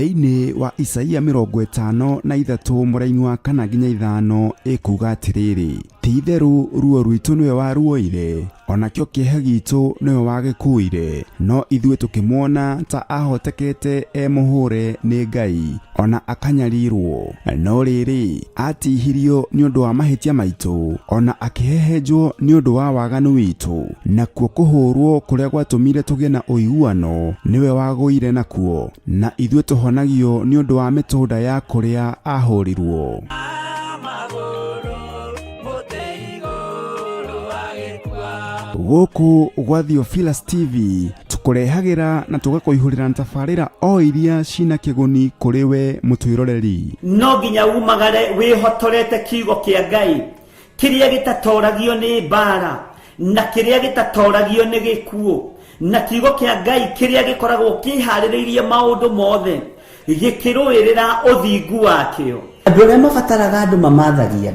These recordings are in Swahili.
Thiini wa Isaia 53 mũraini wa 4 nginya 5 ikuga atiriri: ti itheru ruo rwitu niwe waruoire, onakio kieha gitu niwe wagikuire, no ithuĩ tukimwona ta ahotekete muhure ni Ngai, ona akanyarirwo. No riri atihirio ni undu wa mahitia maitu, ona akihehenjwo ni undu wa waganu witu, nakuo kuhurwo kuria gwatumire tugie na uiguano niwe waguire nakuo, na ithuĩ tuhonagio ni undu wa mitunda ya kuria ahurirwo. Guku gwa Theophilus TV tukurehagira na tugakuihurira tafarira o iria cina kiguni kuri we mutwiroreri. No nginya umagare wihotorete kiugo kia Ngai kiria gitatoragio ni bara na kiria gitatoragio ni gikuo, na kiugo kia Ngai kiria gikoragwo kihaririirie maundu mothe gikirwirira uthingu wakio. Andu aria mabataraga andu mamathagia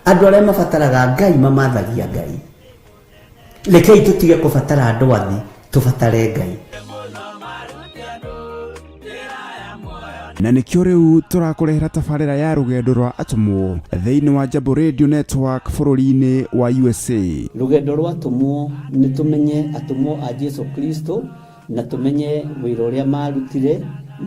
andu aria mabataraga Ngai mamathagia Ngai. Lekei tutige kubatara andu athi, tubatare Ngai. Na nikio riu turakurehera tafarira ya rugendo rwa atumwo thiini wa Jambo Radio Network bururi-ini wa USA. Rugendo rwa atumwo ni tumenye atumwo a Jesu Kristo, na tumenye wira uria marutire,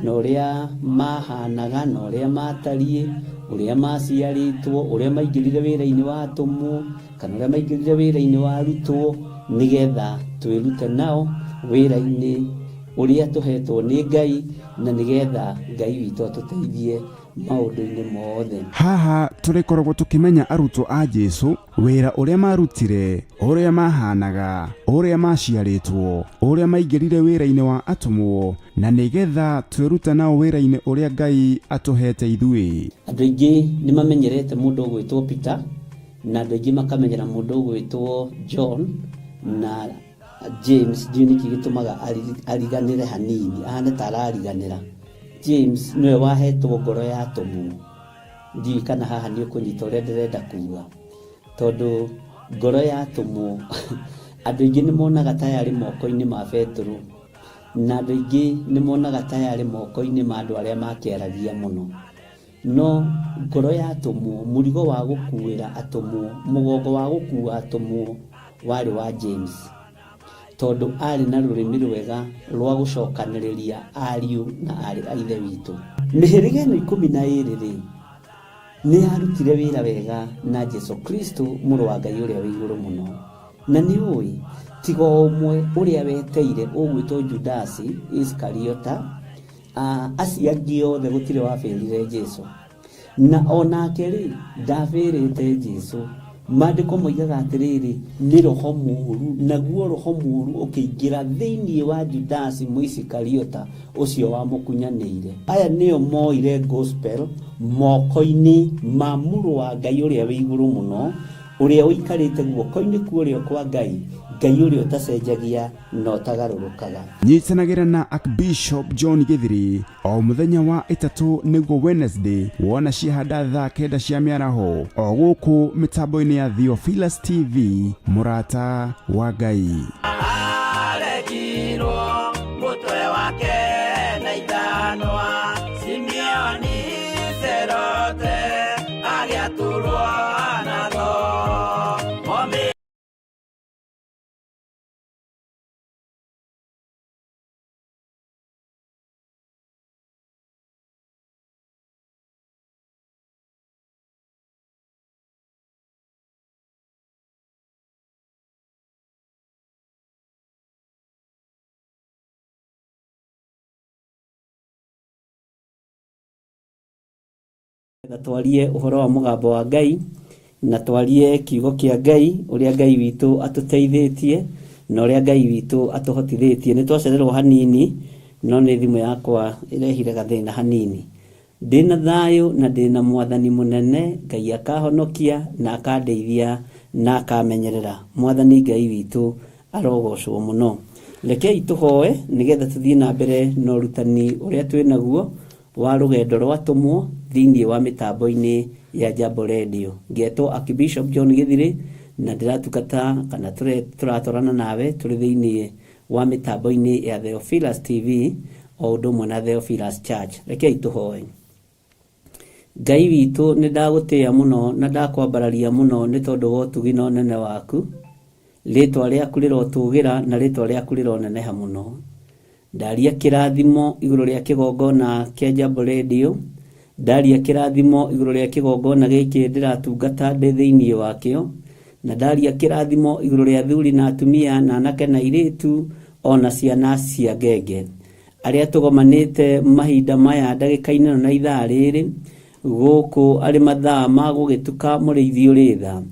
na uria mahanaga, na uria matarie, uria maciaritwo, uria maingirire wira-ini wa atumwo, kana uria maingirire wira-ini wa arutwo, nigetha twirute nao wira-ini uria tuhetwo ni Ngai, na nigetha Ngai witu atuteithie maundu-ini mothe. Haha turikoragwo tukimenya arutwo a Jesu, wira uria marutire, uria mahanaga, uria maciaritwo, uria maingirire wira-ini wa atumwo, na nigetha twirute nao wira-ini uria Ngai atuhete ithui. Andu aingi ni mamenyerete mundu gwitwo Peter, na andu aingi makamenyera mundu gwitwo John na James. Jini kigitumaga ariganire hanini, ahane tarariganira. James niwe wahetwo ngoro ya atumwo. Ndi kana haha ni ukunyita uria ndirenda kuga, tondu ngoro ya atumwo andu aingi ni monaga ta yari moko-ini ma Petro, na andu aingi ni monaga ta yari moko-ini ma andu aria makiaragia muno. No ngoro ya atumwo, murigo wa gukuira atumwo, mugongo wa gukua atumwo wari wa James, tondu ari na rurimi rwega rwa gucokaniriria ariu na ari a ithe witu. Mihirige no 12 ni arutire wira wega na Jesu Kristo muru wa Ngai uria wi iguru muno. Na ni ui tiga umwe uria weteire ugwitwo Judas Iskariota, aciangi othe gutire wabirire Jesu, na onake ri ndabirite Jesu. Maandiko moigaga atiriri ni roho muru, naguo roho muru ukiingira thiini wa Judas Iskariota ucio wa mukunyanire. Aya nio moire gospel moko-ini ma muru wa Ngai uria wi iguru muno, uria uikarite guoko-ini kurio kwa Ngai, Ngai uria utacenjagia no tagarurukaga. Nyitanagira na Archbishop John Githiri o muthenya wa 3 niguo Wednesday wona cihanda thaa 9 cia miaraho o guku mitambo-ini ya Theophilus TV, murata wa Ngai. Mutwe wake na ithanwa Simeoni Zerote agiaturwo twarie uhoro wa mugambo wa Ngai, na twarie kiugo kia Ngai uria Ngai witu atuteithĩtie na uria Ngai witu atuhotithĩtie. Ni twacererwo hanini, no ni thimu yakwa irehire gathina hanini. Ndina thayo na ndina mwathani munene, Ngai akahonokia na akandeithia na akamenyerera. Mwathani Ngai witu arogocwo muno. Rekei tuhoe nigetha tuthie na mbere no rutani uria twinaguo wa rugendo rwa atumwo thiini wa mitambo-ini ya Jambo Radio. Ngetwo Archbishop John Githiri, na ndiratukata kana turatorana nawe turi thiini wa mitambo-ini ya Theophilus TV o ũndũ ũmwe na Theophilus Church. Rekei tũhoe. Ngai witũ nĩ ndagũtĩĩa mũno na ndakwambararia mũno nĩ tondũ wa ũtugi na ũnene waku. Rĩtwa rĩaku rĩrotũgĩra na rĩtwa rĩaku rĩroneneha mũno. Ndaria kĩrathimo igũrũ rĩa kĩgongona kĩa Jambo Radio. Ndaria kĩrathimo igũrũ rĩa kĩgongona gĩkĩ ndĩratungata ndĩ thĩinĩ wakĩo. Na ndaria kĩrathimo igũrũ rĩa athuri na atumia na anake na airĩtu ona ciana cia ngenge. Arĩa tũgomanĩte mahinda maya ndagĩka-inĩ na ithaa rĩrĩ gũkũ arĩ mathaa ma gũgĩtuka mũrĩithi ũrĩ tha.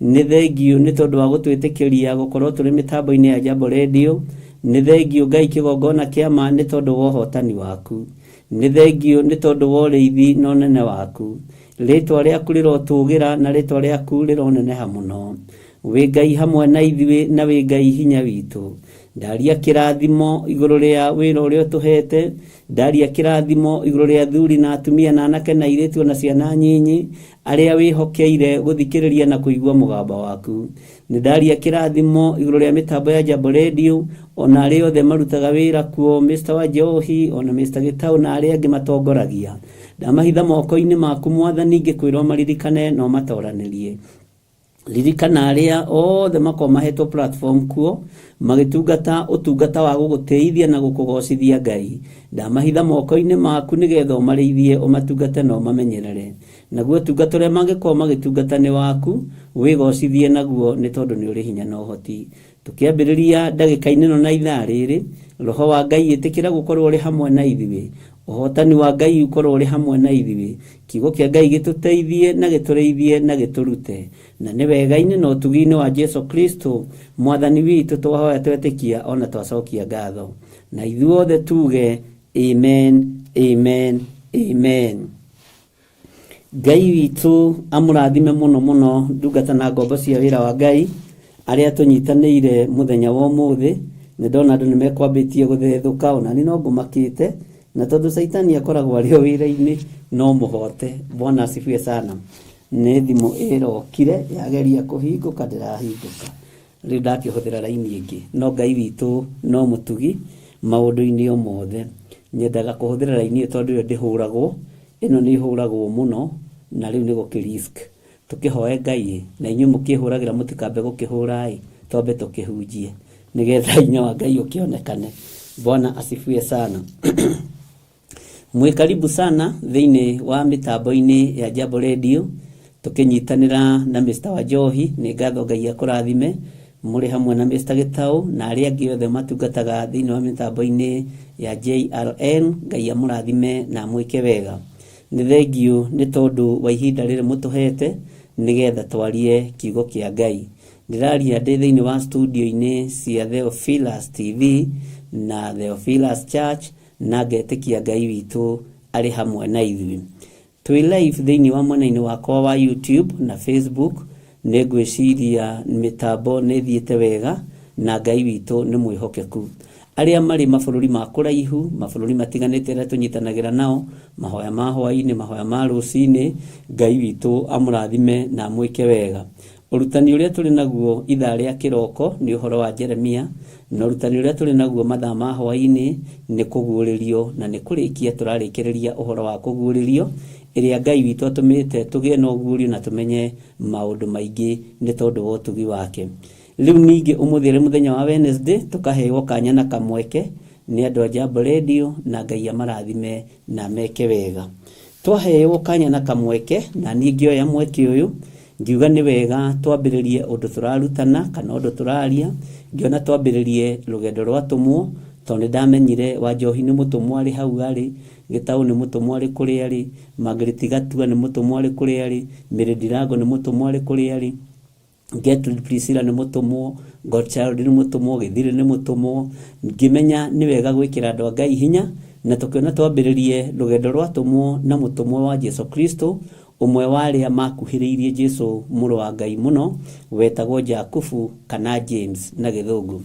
Nĩ thengio nĩ tondũ wa gũtwĩtĩkĩria gũkorwo tũrĩ mĩtambo-inĩ ya Jambo Radio. Nĩ thengio Ngai kĩgongona kĩama nĩ tondũ wa ũhotani waku. Nĩ thengio nĩ tondũ wa ũrĩithi na ũnene waku. Rĩtwa rĩaku rĩrotũgĩra na rĩtwa rĩaku rĩroneneha mũno. Wĩ Ngai hamwe na ithuĩ na wĩ Ngai hinya witũ. Ndaria kĩrathimo igũrũ rĩa wĩra ũrĩa ũtũhete. Ndaria kĩrathimo igũrũ rĩa athuri na atumia na anake na airĩtu na ciana nyinyi arĩa wĩhokeire gũthikĩrĩria na kũigua mũgambo waku. Nĩ ndaria kĩrathimo igũrũ rĩa mĩtambo ya Jambo Radio ona arĩa othe marutaga wĩra kuo, Mr. Wanjohi ona Mr. Gĩtaũ na arĩa angĩ matongoragia. Ndamahitha moko-inĩ maku Mwathani ngĩkwĩrwo maririkane no matoranĩrie. Ririkana arĩa othe makorwo mahetwo platform kuo magĩtungata ũtungata wa gũgũteithia na gũkũgocithia Ngai. Ndamahitha moko-inĩ maku nĩgetha ũmarĩithie ũmatungate na ũmamenyerere. Naguo ũtungata ũrĩa mangĩkorwo magĩtungata nĩ waku wĩgocithie naguo nĩ tondũ nĩ ũrĩ hinya na ũhoti. Tũkĩambĩrĩria ndagĩka-inĩ no na ithaa rĩrĩ, Roho wa Ngai ĩtĩkĩra gũkorwo ũrĩ hamwe na ithuĩ. Ũhotani wa Ngai ũkorwo ũrĩ hamwe na ithuĩ. Kiugo kĩa Ngai gĩtũteithie na gĩtũrĩithie na gĩtũrute. Na nĩ wega-inĩ na ũtugi-inĩ wa Jesu Kristo Mwathani witũ twahoya twetĩkia ona twacokia ngatho. Na ithuothe tuge amen, amen, amen. Ngai witũ amũrathime mũno mũno ndungata na ngombo cia wĩra wa Ngai arĩa tũnyitanĩire mũthenya wa ũmũthĩ. Nĩ ndona andũ nĩ mekwambĩtie gũthethũka ona ni no ngũmakĩte na tondũ Saitani akoragwo arĩ o wĩra-inĩ no mũhote. Bwana asifiwe sana. Nĩ thimũ ĩrokire yageria kũhingũka ndĩrahingũka. Rĩu ndakĩhũthĩra raini ĩngĩ. No Ngai witũ no mũtugi maũndũ-inĩ o mothe. Nyendaga kũhũthĩra raini ĩyo tondũ ĩyo ndĩhũragwo. Ĩno nĩ ĩhũragwo mũno na rĩu nĩ gũkĩrisk. Tũkĩhoe Ngai na inyuĩ mũkĩhũragĩra mũtikambe gũkĩhũra twambe tũkĩhunjie nĩgetha hinya wa Ngai ũkĩonekane. Bwana asifiwe sana. Mwĩ karibu sana thĩinĩ wa mĩtambo-inĩ ya Jambo Radio. Tũkĩnyitanĩra na Mr. Wanjohi. Nĩ ngatho Ngai akũrathime mũrĩ hamwe na Mr. Gĩtaũ na arĩa angĩ othe matungataga thĩinĩ wa mĩtambo-inĩ ya JRN. Ngai amũrathime na mwĩke wega. Nĩ thengio nĩ tondũ wa ihinda rĩrĩ mũtũhete nĩgetha twarie kiugo kĩa Ngai. Ndĩraria ndĩ thĩinĩ wa studio-inĩ cia Theophilus TV na Theophilus Church na ngetĩkia Ngai witũ arĩ hamwe na ithuĩ. Twĩ live thĩinĩ wa mwena-inĩ wakwa wa YouTube na Facebook. Nĩ ngwĩciria mĩtambo nĩ thiĩte wega na Ngai witũ nĩ mwĩhokeku. Arĩa marĩ mabũrũri ma kũraihu, mabũrũri matiganĩte arĩa tũnyitanagĩra nao, mahoya ma hwaĩ-inĩ, mahoya ma rũcinĩ, Ngai witũ amũrathime na mwĩke wega. Ũrutani ũrĩa tũrĩ naguo ithaa rĩa kĩroko nĩ ũhoro wa Jeremia, na ũrutani ũrĩa tũrĩ naguo mathaa ma hwaĩ-inĩ nĩ kũguũrĩrio, na nĩ kũrĩkia tũrarĩkĩrĩria ũhoro wa kũguũrĩrio ĩrĩa Ngai witũ atũmĩte tũgĩe na ũguũrio na tũmenye maũndũ maingĩ nĩ tondũ wa ũtugi wake. Rĩu ningĩ ũmũthĩ arĩ mũthenya wa Wednesday tũkaheo kanya na kamweke nĩ andũ a Jambo Radio na Ngai amarathime na meke wega. Twaheo kanya na kamweke na niĩ ngĩoya mweke ũyũ ngiuga nĩ wega twambĩrĩrie ũndũ tũrarutana kana ũndũ tũraria. Ngĩona twambĩrĩrie rũgendo rwatũmwo tondũ nĩ ndamenyire Wanjohi nĩ mũtũmwo arĩ hau arĩ, Gĩtaũ nĩ mũtũmwo arĩ kũrĩa arĩ, Margaret Gatua nĩ mũtũmwo arĩ kũrĩa arĩ, Mary Ndirango nĩ mũtũmwo arĩ kũrĩa arĩ, Gertrude Priscilla nĩ mũtũmwo, Godchild nĩ mũtũmwo, Gĩthirĩ nĩ mũtũmwo. Ngĩmenya nĩ wega gwĩkĩra andũ a Ngai hinya na tũkĩona twambĩrĩrie rũgendo rwatũmwo na mũtũmwo wa Jesu Kristo, ũmwe wa arĩa makuhĩrĩirie Jesu mũrũ wa Ngai mũno, wetagwo Jakubu kana James na Gĩthũngũ.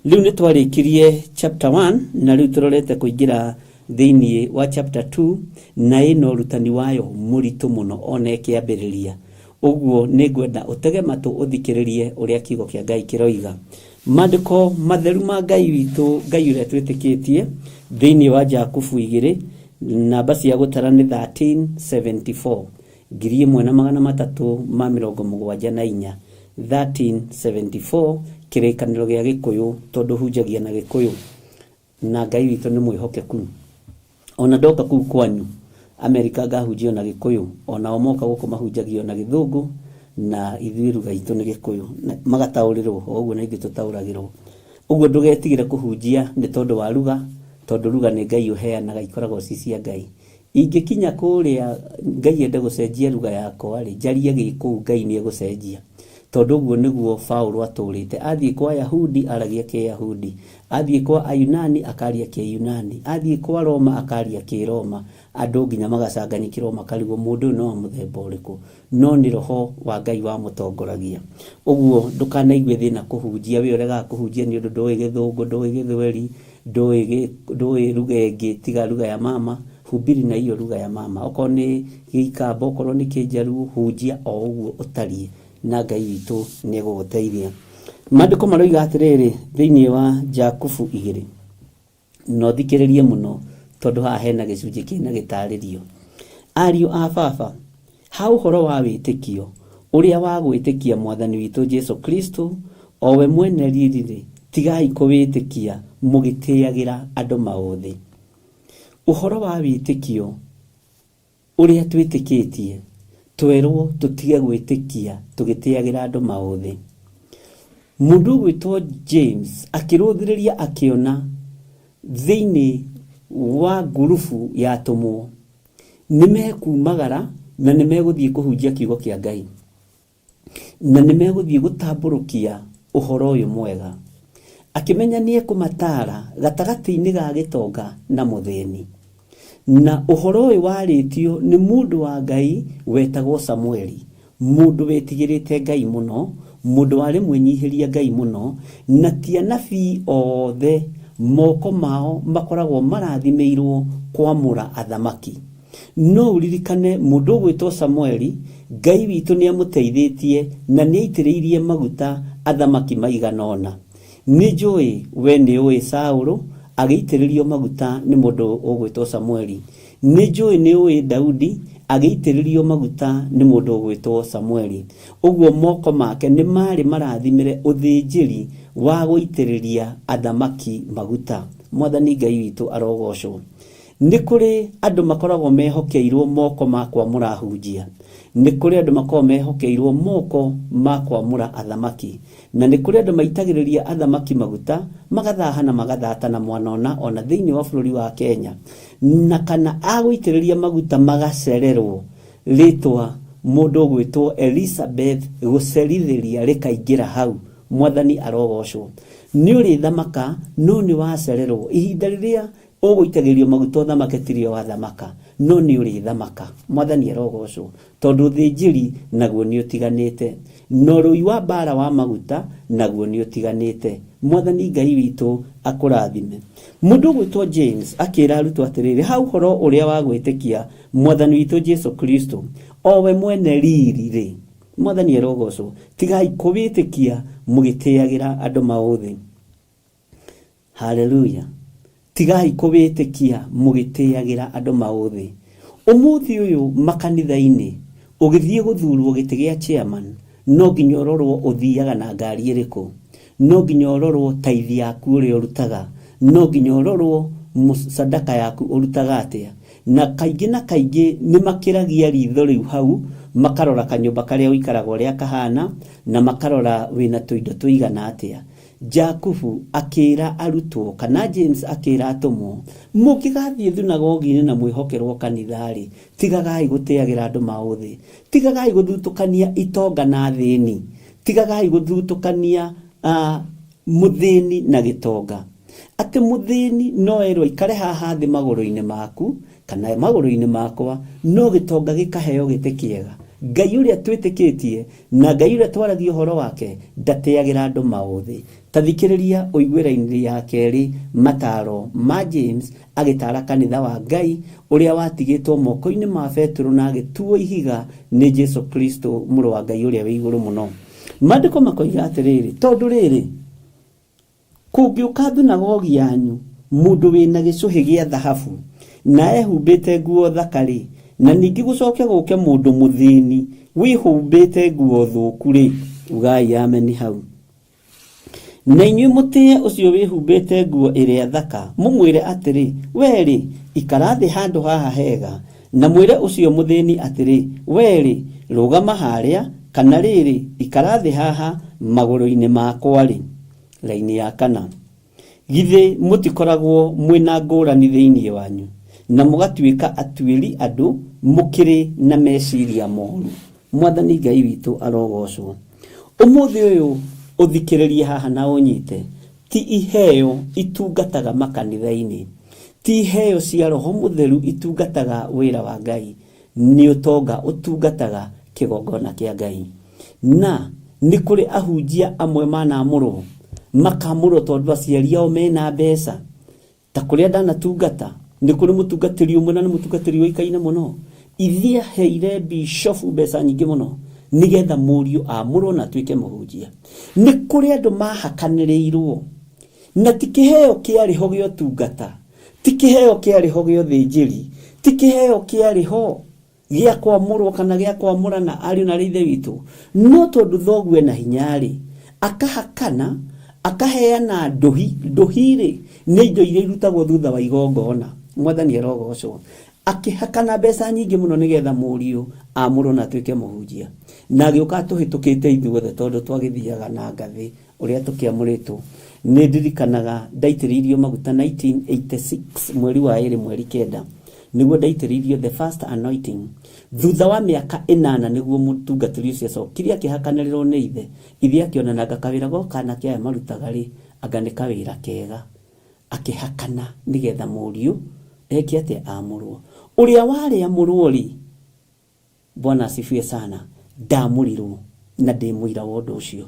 Rĩu nĩ twarĩkirie chapter 1 na rĩu tũrorete kũingĩra thĩinĩ wa chapter 2 na ĩno ũrutani wayo mũritũ mũno ona ĩkĩambĩrĩria. Ũguo nĩ ngwenda ũtege matũ ũthikĩrĩrie ũrĩa kiugo kĩa Ngai kĩroiga. Maandĩko matheru ma Ngai witũ, Ngai ũrĩa twĩtĩkĩtie, thĩinĩ wa Jakubu 2 namba cia gũtara nĩ 1374 1374 1374 kĩrĩkanĩro gĩa Gĩkũyũ tondũ hunjagia na Gĩkũyũ na Ngai witũ nĩ mwĩhokeku. Ona ndoka kuu kwanyu Amerika ngahunjio na Gĩkũyũ, ona omoka gũkũ mahunjagio na Gĩthũngũ na ithuĩ lugha itũ nĩ Gĩkũyũ magataũrĩrwo ũguo na ithuĩ tũtaũragĩrwo. Ũguo ndũgetigĩre kũhunjia nĩ tondũ wa lugha, tondũ lugha nĩ Ngai ũheanaga, ikoragwo ci cia Ngai. Ingĩkinya kũrĩa Ngai ende gũcenjia lugha yakwa rĩ, njarie Gĩkũyũ Ngai nĩ egũcenjia. Tondũ ũguo nĩguo Paulo atũrĩte, athiĩ kwa Ayahudi aragia Kĩyahudi, athiĩ kwa Ayunani akaria Kĩyunani, athiĩ kwa Roma akaria Kĩroma. Andũ nginya magacanganyikĩrwo makarigwo mũndũ no wa mũthemba ũrĩkũ, no nĩ roho wa Ngai wa mũtongoragia. Ũguo ndũkanaigue thĩna kũhunjia, we ũregaga kũhunjia nĩ ũndũ ndũĩ Gĩthũngũ, ndũĩ Gĩthweri, ndũĩ lugha ĩngĩ tiga lugha ya mama. Hubiri na hiyo lugha ya mama. Okorwo nĩ Gĩikamba, okorwo nĩ Kĩnjaruo, hunjia o ũguo ũtariĩ na Ngai witũ nĩ egũgũteithia. Maandĩko maroiga atĩrĩrĩ thĩinĩ wa Jakubu 2, no thikĩrĩrie mũno tondũ haha hena gĩcunjĩ kĩna gĩtarĩrio. Ariũ a baba, ha ũhoro wa wĩtĩkio ũrĩa wa gwĩtĩkia Mwathani witũ Jesu Kristo, o we mwene riri, tigai kũwĩtĩkia mũgĩtĩagĩra andũ maũthĩ. Ũhoro wa wĩtĩkio ũrĩa twĩtĩkĩtie twerwo tũtige gwĩtĩkia tũgĩtĩagĩra andũ maũthĩ. Mũndũ gwĩtwo James akĩrũthĩrĩria akĩona thĩinĩ wa ngurubu ya tũmwo nĩmekumagara na nĩmegũthiĩ kũhunjia kiugo kĩa Ngai na nĩmegũthiĩ gũtambũrũkia ũhoro ũyũ mwega. Akĩmenya nĩ ekũmatara gatagatĩ-inĩ ga gĩtonga na mũthĩni. Na ũhoro ũyũ warĩtio nĩ mũndũ wa Ngai wetagwo Samueli, mũndũ wetigĩrĩte Ngai mũno, mũndũ warĩ mwĩnyihĩria Ngai mũno, na ti anabii othe moko mao makoragwo marathimĩirwo kwamũra athamaki. No uririkane mũndũ gwĩtwo Samueli, Ngai witũ nĩ amũteithĩtie na nĩ aitĩrĩirie maguta athamaki maigana ũna. Nĩ njũĩ we nĩ ũĩ Saũlũ agĩitĩrĩrio maguta nĩ mũndũ ũgwĩtwo Samueli. Nĩ njũĩ nĩ ũĩ Daudi agĩitĩrĩrio maguta nĩ mũndũ ũgwĩtwo Samueli. Ũguo moko make nĩ marĩ marathimĩre ũthĩnjĩri wa gũitĩrĩria athamaki maguta. Mwathani Ngai witũ arogocwo. Nĩ kũrĩ andũ makoragwo mehokeirwo moko ma kwamũra hunjia, nĩ kũrĩ andũ makoragwo mehokeirwo moko ma kwamũra athamaki, na nĩ kũrĩ andũ maitagĩrĩria athamaki maguta magathaha na magathata na mwanona ona thĩinĩ wa bũrũri wa Kenya, na kana agũitĩrĩria maguta magacererwo rĩtwa mũndũ gwĩtwo Elizabeth gũcerithĩria rĩkaingĩra hau. Mwathani arogocwo. Nĩ ũrĩ thamaka no nĩ wacererwo ihinda rĩrĩa ũgũitagĩrio maguta ũthamake tirio wa thamaka, no nĩ ũrĩ thamaka. Mwathani arogocwo tondũ thĩnjĩri naguo nĩ ũtiganĩte, no rũi wa mbara wa maguta naguo nĩ ũtiganĩte. Mwathani Ngai witũ akũrathime. Mũndũ gwĩtwo James akĩra arutwo atĩrĩrĩ, ha ũhoro ũrĩa wa gwĩtĩkia Mwathani witũ Jesu Kristo, o we mwene riri rĩ. Mwathani arogocwo. Tigai kũwĩtĩkia mũgĩtĩagĩra andũ maũthĩ. Haleluya. Tigai kũwĩtĩkia mũgĩtĩagĩra andũ maũthĩ. Ũmũthĩ ũyũ makanitha-inĩ ũgĩthiĩ gũthurwo gĩtĩ gĩa chairman, no nginya ũrorwo ũthiaga na ngari ĩrĩkũ, no nginya ũrorwo taithi yaku ũrĩa ũrutaga, no nginya ũrorwo sadaka yaku ũrutaga atĩa. Na kaingĩ nĩ makĩragia ritho rĩu hau, makarora kanyũmba karĩa ũikaraga ũrĩa kahana, na makarora wĩna tũindo tũigana atĩa. Jakubu akĩra arutwo kana James akĩra atũmwo, mũngĩgathiĩ thunagogi-inĩ na mwĩhokerwo kanitha-rĩ, tigagai gũtĩagĩra andũ maũthĩ, tigagai gũthutũkania itonga na thĩni, tigagai gũthutũkania mũthĩni na gĩtonga. Atĩ mũthĩni no erwo aikare haha thĩ magũrũ-inĩ maku kana magũrũ-inĩ makwa, no gĩtonga gĩkaheo gĩtĩ kĩega. Ngai ũrĩa twĩtĩkĩtie na Ngai ũrĩa twaragia ũhoro wake ndatĩagĩra andũ maũthĩ. Tathikĩrĩria ũiguĩra-inĩ ya kerĩ mataro ma James agĩtara kanitha wa Ngai ũrĩa watigĩtwo moko-inĩ ma Petro na agĩtuo ihiga nĩ Jesu Kristo mũrũ wa Ngai ũrĩa wĩ igũrũ mũno. Maandĩko makoiga atĩrĩrĩ, tondũ rĩrĩ kũngĩũka thunagogi yanyu mundu wina gicuhi gia dhahabu na ehumbite nguo thakari na ningi gucoke guke mundu muthini wihumbite nguo thuku ri ugai ameni hau na inyuĩ mũtĩe ũcio wĩhumbĩte nguo ĩrĩa thaka mũmwĩre atĩrĩ werĩ ikarathi handũ haha hega na mwĩre ũcio mũthĩni atĩrĩ werĩ rũgama harĩa kana rĩrĩ ikarathi haha magũrũ-inĩ makwa rĩ. Raini ya 4 githĩ mũtikoragwo mwĩna ngũrani thĩinĩ wanyu na mũgatuĩka atuĩri andũ mũkĩrĩ na meciria moru. Mwathani Ngai witũ arogocwo. Ũmũthĩ ũyũ uthikiririe haha na unyite ti iheo itungataga makanitha-inĩ, ti iheo cia Roho Mũtheru itungataga wĩra wa Ngai, ni utonga utungataga kigongona kia Ngai. Na ni kuri ahunjia amwe manamũrwo makamũrwo tondu aciari ao mena mbeca ta kuria ndanatungata. Ni kuri mutungatĩri ũmwe na nĩ mutungatĩri ũikaine mũno ithia heire bishop mbeca nyingĩ mũno nigetha mũriũ amũrwo na tuĩke mũhunjia. Ni kuri andũ mahakanĩrĩirwo na ti kĩheo kĩarĩ ho gĩa ũtungata, ti kĩheo kĩarĩ ho gĩa ũthĩnjĩri, ti kĩheo kĩarĩ ho gĩa kwamũrwo kana gĩa kwamũrana ariũ na ithe witũ. No tondu thoguo na hinyarĩ akahakana akaheana nduhi-rĩ nĩ indo iria irutagwo thutha wa igongona. Mwathani arogocwo. Akihakana mbeca nyingĩ mũno nigetha mũriũ amũrwo na tuĩke mũhunjia, na agĩũka tũhĩtũkĩte ithuothe tondu twagĩthiaga na ngathĩ ũrĩa tũkĩamũrĩtwo. Nĩ ndirikanaga ndaitĩrĩirio maguta 1986 mweri wa 2 mweri 9 nĩguo ndaitĩrĩirio the first anointing. Thutha wa mĩaka 8 nĩguo mũtungatĩri ũcio acokire akĩhakanĩrĩrwo nĩ ithe akĩonanaga kawĩra gokana kĩa marutaga rĩ anga nĩ kawĩra kega, akĩhakana nigetha mũriũ eke atĩ amũrwo. Ũrĩa warĩ amũrwo rĩ, Bwana asifiwe sana, ndamũrirwo na ndĩmũira wa ũndũ ũcio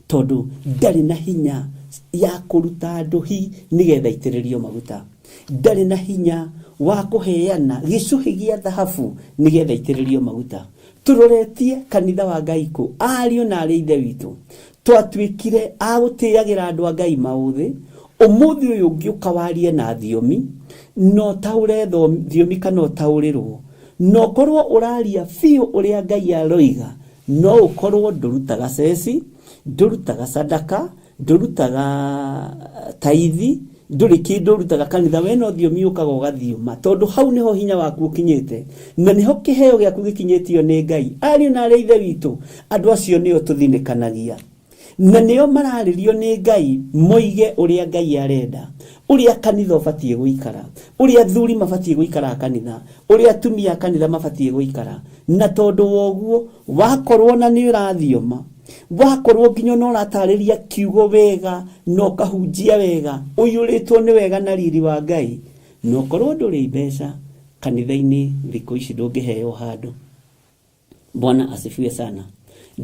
tondu ndarĩ na hinya ya kũruta nduhi nigetha itĩrĩrio maguta, ndarĩ na hinya wa kũheana gĩcuhi gĩa thahabu nigetha itĩrĩrio maguta. Turoretie kanitha wa Ngai kũ ariũ na arĩ ithe witũ twatuĩkire agũtĩagĩra andũ a Ngai maũthĩ. Ũmũthĩ ũyũ ũngĩũka warie na thiomi no taure thiomi kana taurĩrwo no korwo ũraria biũ ũrĩa Ngai aroiga no ũkorwo ndũrutaga ceci, ndũrutaga sadaka, ndũrutaga taithi, ndũrĩ kĩndũ ũrutaga kanitha, we no thiomi ũkaga ũgathiũma tondu hau niho hinya waku ũkinyĩte na niho kĩheo gĩaku gĩkinyĩtio nĩ Ngai. Ariũ na arĩ ithe witũ andũ acio nĩo tũthinĩkanagia na nĩo mararĩrio nĩ Ngai moige ũrĩa Ngai arenda, ũrĩa kanitha ũbatiĩ gũikara, ũrĩa athuri mabatiĩ gũikara kanitha, ũrĩa atumia kanitha mabatiĩ gũikara. Na tondu woguo wakorwo na nĩ ũrathioma, wakorwo nginya no ũratarĩria kiugo wega no kahunjia wega ũiyũrĩtwo nĩ wega na riri wa Ngai, no korwo ndũrĩ mbeca kanitha-inĩ thikũ ici ndũngĩheo handũ. Bwana asifiwe sana.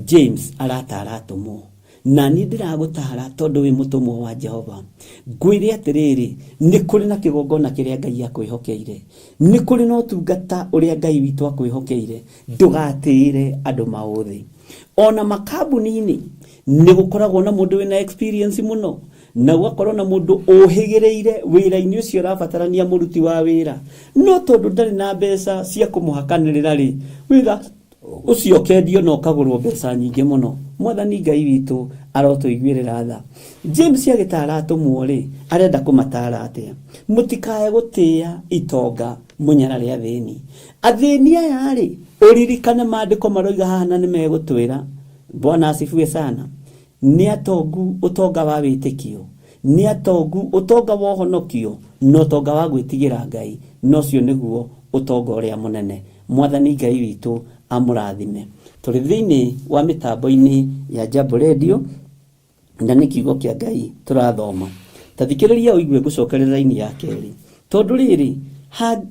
James aratara atũmwo na niĩ ndĩragũtara tondu wĩ mũtũmwo wa Jehova. Ngwĩre atĩrĩrĩ, nĩ kũrĩ na kĩgongona kĩrĩa Ngai akwĩhokeire, nĩ kũrĩ na ũtungata ũrĩa Ngai witũ akwĩhokeire. Ndũgatĩĩre andũ maũthĩ. Ona makambuni-inĩ nĩ gũkoragwo na mũndũ wĩna experience mũno na gũkorwo na mũndũ ũhĩgĩrĩire wĩra-inĩ ũcio ũrabatarania mũruti wa wĩra, no tondu ndarĩ na mbeca cia kũmũhakanĩrĩra rĩ wĩra ucio kendio no kagũrwo mbeca nyingĩ mũno. Mwathani Ngai witũ arotũiguĩrĩra tha. James agĩtara atũmwo rĩ arenda kũmatara atĩa? Mũtikae gũtĩĩa itonga mũnyarare athĩni. Athĩni aya rĩ ũririkane maandĩko maroiga haha na nĩ megũtwĩra. Bwana asifiwe sana. Nĩ atongu ũtonga wa wĩtĩkio, nĩ atongu ũtonga wa ũhonokio, no ũtonga wa gwĩtigĩra Ngai, no cio nĩguo ũtonga ũrĩa mũnene. Mwathani Ngai witũ amũrathime. Tũrĩ thĩinĩ wa mĩtambo-inĩ ya Jambo Radio na nĩ kiugo kĩa Ngai tũrathoma. Tathikĩrĩria ũigue ngũcokerera raini ya kerĩ. Tondu rĩrĩ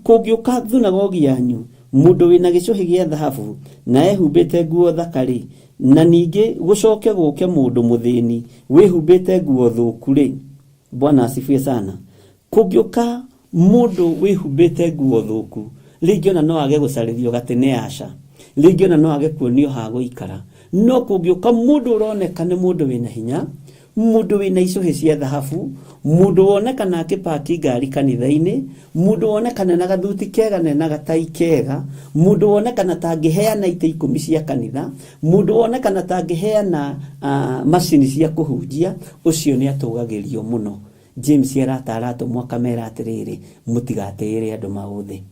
kũngĩũka thunagogi yanyu mũndũ wĩna gĩcuhi gĩa thahabu na ehumbĩte nguo thakari na ningĩ gũcoke gũke mũndũ mũthĩni wĩhumbĩte nguo thũku rĩ. Bwana asifiwe sana. Kũngĩũka mũndũ wĩhumbĩte nguo thũku rĩngĩ ona no age gũcarĩrio gatene aca, rĩngĩ ona no age kuonio ha gũikara. No kũngĩũka mũndũ ũroneka nĩ mũndũ wĩna hinya, mundu wina icuhe cia thahabu, mundu wonekana akipaki ngari kanitha-ini, mundu wonekana na gathuti kega na gatai kega, mundu wonekana tangiheana ite 10 cia kanitha, mundu wonekana tangiheana macini cia kuhunjia, ucio ni atugagirio muno. James aratara mwaka mera atiriri, mutigateere andu mauthe.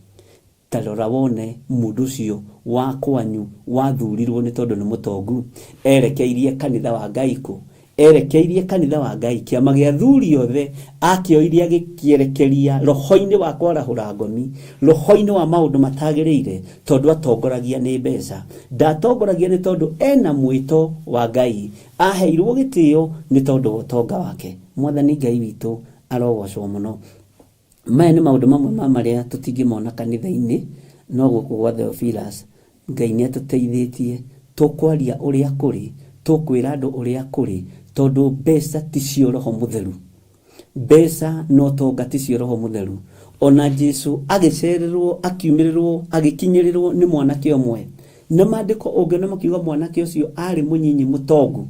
Tarora wone mundu ucio wa kwanyu wathurirwo ni tondu ni mutongu, erekeirie kanitha wa Ngai ku, erekeirie kanitha wa Ngai kiama gia thuri othe akioirie agikierekeria roho-ini wa kwarahura ngomi, roho-ini wa maundu matagiriire tondu atongoragia ni mbeca. Ndatongoragia ni tondu ena mwito wa Ngai, aheirwo gitio ni tondu utonga wake. Mwathani Ngai witu arogocwo muno. Maya ni maundu mamwe maria tutingimona kanitha-ini, no guku gwa Theophilus Ngai ni atuteithĩtie tukwaria uria kuri, tukwira andu uria kuri, tondu mbeca ticio roho mutheru. Mbeca no tonga ticio roho mutheru. Ona Jesu agicererwo, akiumirirwo, agikinyirirwo ni mwanake omwe, na maandiko ungena makiuga mwanake ucio ari munyinyi mutongu.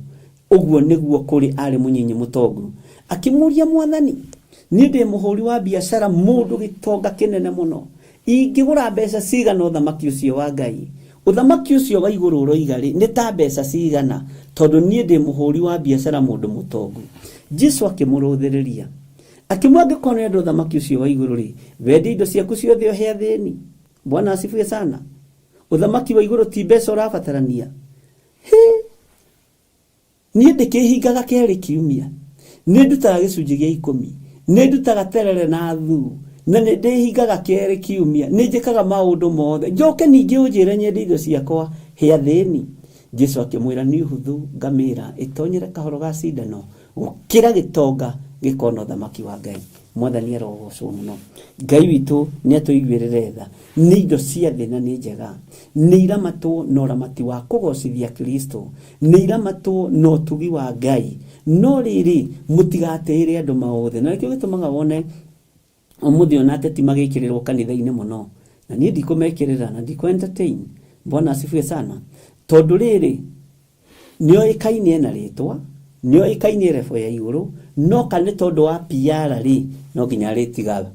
Uguo niguo kuri ari munyinyi mutongu. Akimuria Mwathani, ni ndi muhuri wa biashara mundu gitonga kinene muno, ingigura mbeca cigana uthamaki ucio wa Ngai? Uthamaki ucio wa iguru roigari ni ta mbeca cigana, tondu ni ndi muhuri wa biashara mundu mutongu. Jesu akimuruthiriria, akimwanga kone ndo uthamaki ucio wa iguru ri, wendi indo ciaku ciothe ohe athini. Bwana asifiwe sana. Uthamaki wa iguru ti mbeca urabatarania. Ni ndi kihingaga keri kiumia, ni ndutaga gicunji gia 10, ni ndutaga terere na thu, na ni ndihingaga keri kiumia, ni njikaga maundu mothe, njoke ningi unjire nyende indo ciakwa he athini. Jesu akimwira ni huthu ngamira itonyere kahoro ga cindano gukira gitonga gikona uthamaki wa Ngai. Mwathani arogocwo muno. Ngai witu ni atuiguirire tha, ni indo cia thĩ na ni njega, ni iramatwo no ramati wa kugocithia Kristo, ni iramatwo no tugi wa Ngai, no riri mutigateere andu maothe. Na nikio gitumaga wone umuthi ona ateti magikirirwo kanitha-ini muno, na ni ndikumekirira na ndiko entertain. Bwana asifiwe sana. Tondu riri nio ikaine na ritwa, nio ikaine refo ya iguru, no kane tondu wa PR ri no ginya ritiga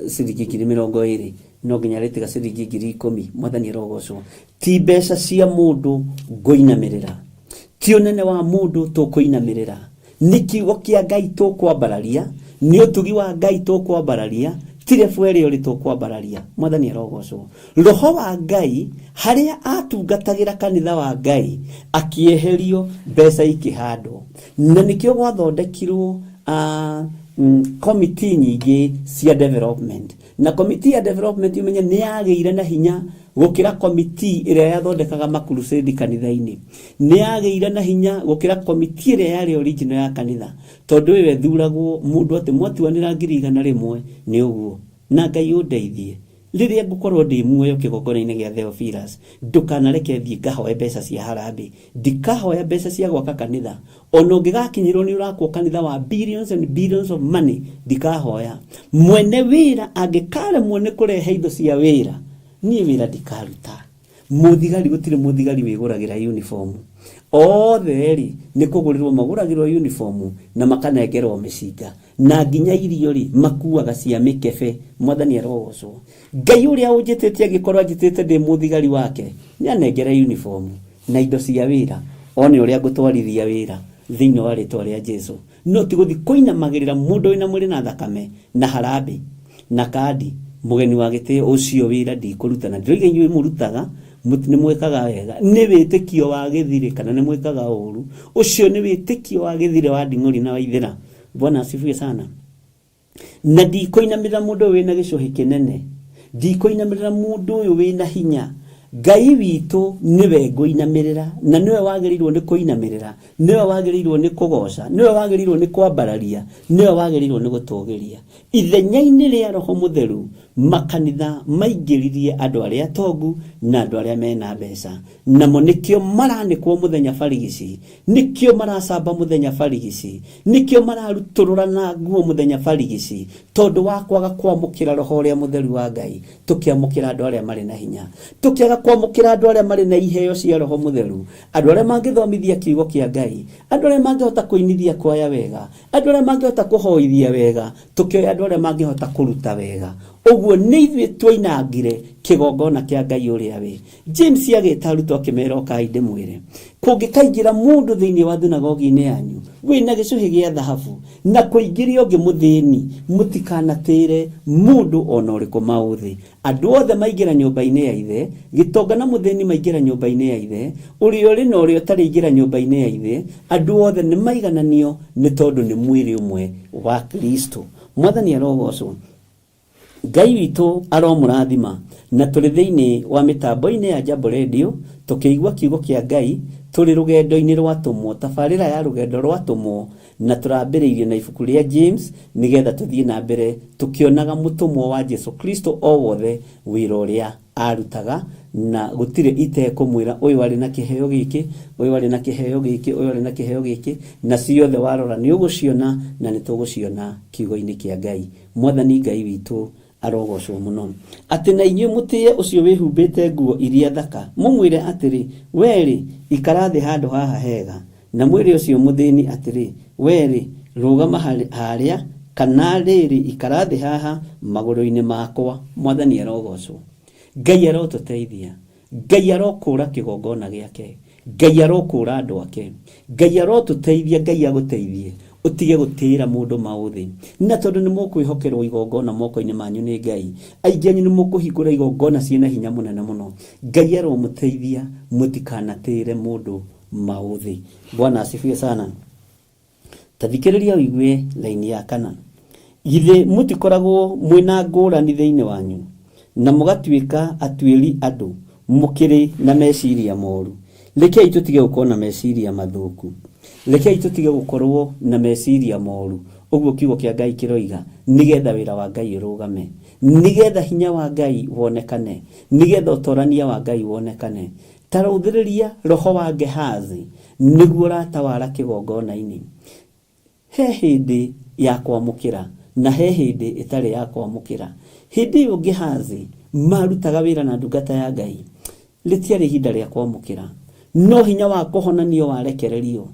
ciringi 20,000, no ginya ritiga ciringi 10,000. Mwathani arogocwo. Ti mbeca cia mundu ngoinamirira, ti unene wa mundu tukuinamirira, ni kiugo kia Ngai tukwambararia, ni utugi wa Ngai tukwambararia, tire fwere uri tukwambararia. Mwathani arogocwo. Roho wa Ngai haria atungatagira kanitha wa Ngai akieherio mbeca ikihando, na nikio gwathondekirwo committee nyingi cia development, na committee ya development umenye ni yageire na hinya gukira committee iria yathondekaga makurusedi kanitha-ini, ni yageire na hinya gukira committee iria yari original ya kanitha, tondu we thuragwo mundu ati mwatuanira 100,000 ni uguo. Na Ngai undeithie riria ngukorwo ndi muoyo kigongona-ini gia Theophilus, ndukanareke thie ngahoe mbeca cia harambe, ndikahoya mbeca cia gwaka kanitha. Ono ngigakinyirwo ni urakwo kanitha wa billions and billions of money, ndikahoya. Mwene wira angikare mwene kurehe indo cia wira, nie wira ndikaruta. Muthigari gutire muthigari wiguragira uniform, othe ri ni kugurirwo maguragirwo uniform na makanengerwo micinga, na nginya irio ri makuaga cia mikebe. Mwathani arogocwo. Ngai uria unjititie agikorwo anjitite ndi muthigari wake, ni anengera uniform na indo cia wira, one uria ngutwarithia wira thiini wa ritwa ria Jesu. No ti guthi kuinamagirira mundu wina mwiri na thakame na harambe na kadi mugeni wa gitio ucio wira ndikuruta. Na ndirige inyuĩ murutaga ni mwekaga wega, ni witikio wa githire kana ni mwekaga uru, ucio ni witikio wa githire wa nding'uri na waithira. Bwana asifiwe sana. Na ndikoinamirira mundu wina gicuhi kinene, ndikoinamirira mundu uyu wina hinya. Ngai witu niwe ngoinamirira, na niwe wagirirwo ni kuinamirira, niwe wagirirwo ni kugoca, niwe wagirirwo ni kwambararia, niwe wagirirwo ni gutogeria. Ithenya-ini ria Roho Mutheru makanitha maingiririe andu aria atongu na andu aria mena mbeca, namo nikio maranikwo muthenya barigici, nikio maracamba muthenya barigici, nikio mararuturana nguo muthenya barigici, tondu wa kwaga kwamukira Roho uria Mutheru wa Ngai. Tukiamukira andu aria mari na hinya, tukiaga kwamukira andu aria mari na iheo cia roho mutheru, andu aria mangithomithia kiugo kia Ngai, andu aria mangihota kuinithia kwaya wega, andu aria mangihota kuhoithia wega, tukioya andu aria mangihota kuruta wega. Uguo ni ithuĩ twainangire kigongona kia Ngai uria wi. James agita arutwo akimera okai ndimwire, kungikaingira mundu thiini wa thinagogi-ini yanyu wina gicuhi gia thahabu na kuingiria ungi muthini, mutikanatire mundu ona uriku mauthi. Andu othe maingira nyumba-ini ya ithe, gitonga na muthini maingira nyumba-ini ya ithe, uri uri na uri utari ingira nyumba-ini ya ithe, andu othe ni maigananio ni tondu ni mwiri umwe wa Kristo. Mwathani arogocwo. Ngai witu aromurathima na tuli thiini wa mitambo-ini ya Jambo Radio tukiigua kiugo kia Ngai, tuli rugendo-ini rwatumwo, tabarira ya rugendo rwatumwo, na turambiriirie na ibuku ria James nigetha tuthie na mbere tukionaga mutumwo wa Jesu Kristo o wothe wira uria arutaga, na gutire ite kumwira uyu ari na kiheo giki, uyu ari na kiheo giki, uyu ari na kiheo giki, na ciothe warora ni uguciona na ni tuguciona kiugo-ini kia Ngai. Mwathani Ngai witu arogocwo muno. Ati na inyuĩ mutie ucio wihumbite nguo iria thaka, mumwire atiri weri ikarathi handu haha hega, na mwire ucio muthini atiri weri rugama haria, kana riri ikarathi haha maguru-ini makwa. Mwathani arogocwo. Ngai arotuteithia, Ngai arokura kigongona giake, Ngai arokura andu ake, Ngai arotuteithia, Ngai aguteithie utige gutira mundu mauthi. Na tondu ni mukwihokerwo igongona moko-ini manyu ni Ngai, aingi anyu ni mukuhingura igongona ciina hinya munene muno. Ngai aromuteithia mutikanatire mundu mauthi. Bwana asifiwe sana. Tathikiriria uigue laini ya 4. Githe mutikoragwo mwina ngurani thiini wanyu, na mugatuika atuiri andu mukiri na meciria moru. Rekei tutige gukorwo na meciria mathuku, rekei tutige gukorwo na meciria moru. Uguo kiugo kia Ngai kiroiga nigetha wira wa Ngai urugame, nigetha hinya wa Ngai wonekane, nigetha utorania wa Ngai wonekane. Taraudhiriria roho wa Gehazi niguo ratawara kigongona-ini. He hindi ya kwamukira na he hindi itari ya kwamukira. Hindi iyo Gehazi marutaga wira na ndungata ya Ngai, ritiari ihinda ria kwamukira, no hinya wa kuhonanio warekererio.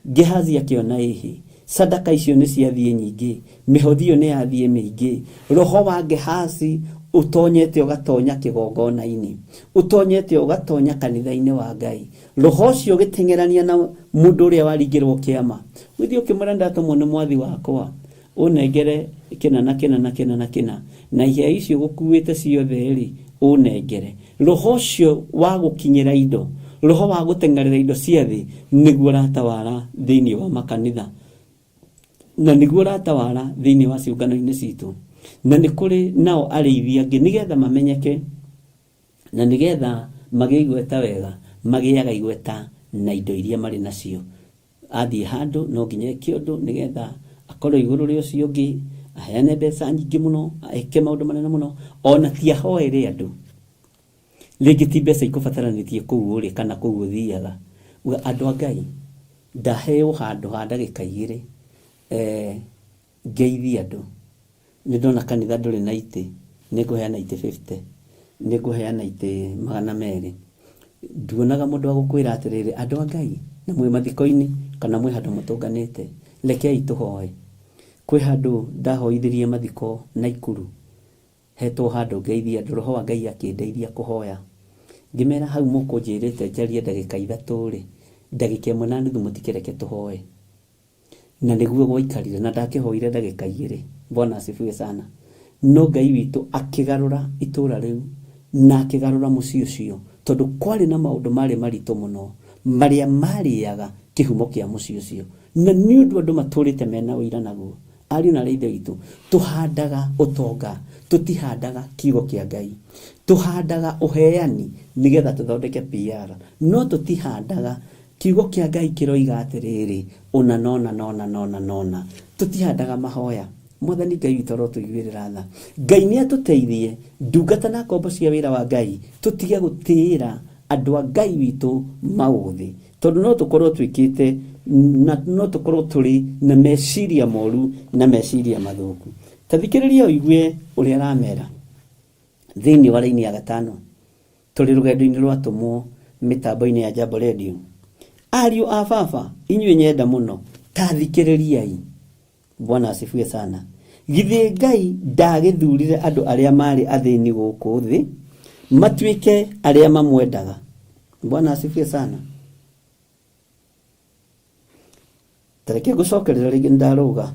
Gehazi akiona ihi sadaka icio ni ciathie nyingi, mihothio ni yathie mingi. Roho wa Gehazi utonyete ugatonya kigongona-ini, utonyete ugatonya kanitha-ini wa Ngai. Roho cio gitengerania na mundu uria waringirwo kiama, withio kimura ndatumwo ni mwathi wakwa, unengere kina na kina na kina na kina, na ihea icio gukuite ciothe ri unengere. Roho cio wa gukinyira indo, roho wa gutengerera indo ciathi niguo ratawara thiini wa makanitha, na niguo ratawara thiini wa ciungano-ini citu. Na ni kuri nao arĩithia angĩ nigetha mamenyeke, na nigetha magĩe igweta wega, magĩaga igweta na indo iria marĩ nacio. Athiĩ handu no nginya kĩũndũ nigetha akorwo igũrũ rĩa ũcio ũngĩ, aheane mbeca nyingĩ mũno, eke maũndũ manene mũno, ona ti ahoere andũ. Rĩngĩ ti mbeca ikũbataranĩtie kũu ũrĩ kana kũu ũthiaga. Andũ a Ngai, ndaheo handũ ha ndagĩka 2 ngeithia andũ. Nĩ ndona kanitha ndũrĩ na itĩ, nĩ ngũheana itĩ 50, nĩ ngũheana itĩ 200. Nduonaga mũndũ wa gũkwĩra atĩrĩrĩ, andũ a Ngai na mwĩ mathiko-inĩ kana mwĩ handũ mũtũnganĩte, rekei tũhoe. Kwĩ handũ ndahoithirie mathiko Naikuru, hetwo handũ ngeithia andũ, roho wa Ngai akĩndeithia kũhoya. Ngĩmera hau mũkũnjĩrĩte njarie ndagĩka 3 rĩ, ndagĩka 1.5 mũtikĩreke tũhoe. Na nĩguo gwaikarire na ndakĩhoire ndagĩka 2. Bwana asifiwe sana. No Ngai witũ akĩgarũra itũra rĩu na akĩgarũra mũciĩ ũcio, tondu kwarĩ na maũndũ marĩ maritũ mũno marĩa marĩaga kĩhumo kĩa mũciĩ ũcio, na nĩ ũndũ andũ matũrĩte mena ũira naguo. Ariũ na aithe witũ, tũhandaga ũtonga, tũtihandaga kiugo kĩa Ngai. Tũhandaga ũheani nigetha tũthondeke PR, no tũtihandaga kiugo kĩa Ngai kĩroiga atĩrĩrĩ, ona nona nona nona nona. Tũtihandaga mahoya. Mwathani Ngai witũ arotũiguĩrĩra tha. Ngai nĩ atũteithie ndungata na kombo cia wĩra wa Ngai tũtige gũtĩĩra andũ a Ngai witũ maũthĩ, tondũ no tũkorwo twĩkĩte na no tũkorwo tũrĩ na meciria moru na meciria mathuku. Tathikĩrĩria ũigue ũrĩa aramera thĩinĩ wa laini ya 5. tuli rugendo-ini rwatumwo mitambo-ini ya Jambo Radio. Ariũ a baba, inyuĩ nyenda muno, ta thikĩrĩriai. Bwana asifiwe sana. Githĩ Ngai ndagĩthurire andũ arĩa marĩ athĩni gũkũ thĩ matuĩke arĩa mamwendaga? Bwana asifiwe sana. Tareke gucokerera rĩngĩ ndaruga.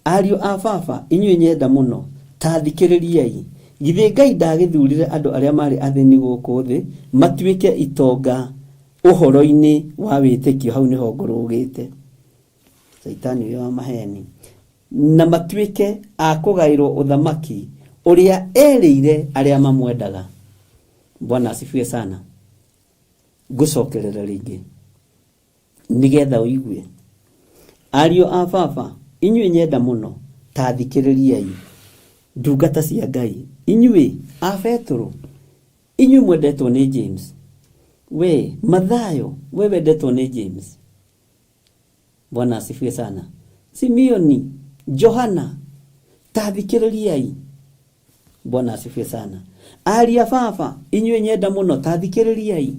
Ariũ a baba, inyuĩ nyenda muno, ta thikĩrĩriai. Githĩ Ngai ndagĩthurire andũ arĩa marĩ athĩni gũkũ thĩ matuĩke itonga ũhoro-inĩ wa wĩtĩkio? Hau nĩho ngũrũgĩte. Saitani ũyũ wa maheni. Na matuĩke a kũgaĩrwo ũthamaki ũrĩa erĩire arĩa mamwendaga. Bwana asifiwe sana. Ngucokerera rĩngĩ nĩgetha ũigue. Ariũ a baba, inyuĩ nyenda muno, ta thikĩrĩriai. Ndungata cia Ngai, inyuĩ a Petro, inyuĩ mwendetwo nĩ James, we Mathayo, we wendetwo nĩ James. Bwana asifiwe sana. Simeoni, Johana, ta thikĩrĩriai. Bwana asifiwe sana. Ariũ a baba, inyuĩ nyenda muno, ta thikĩrĩriai.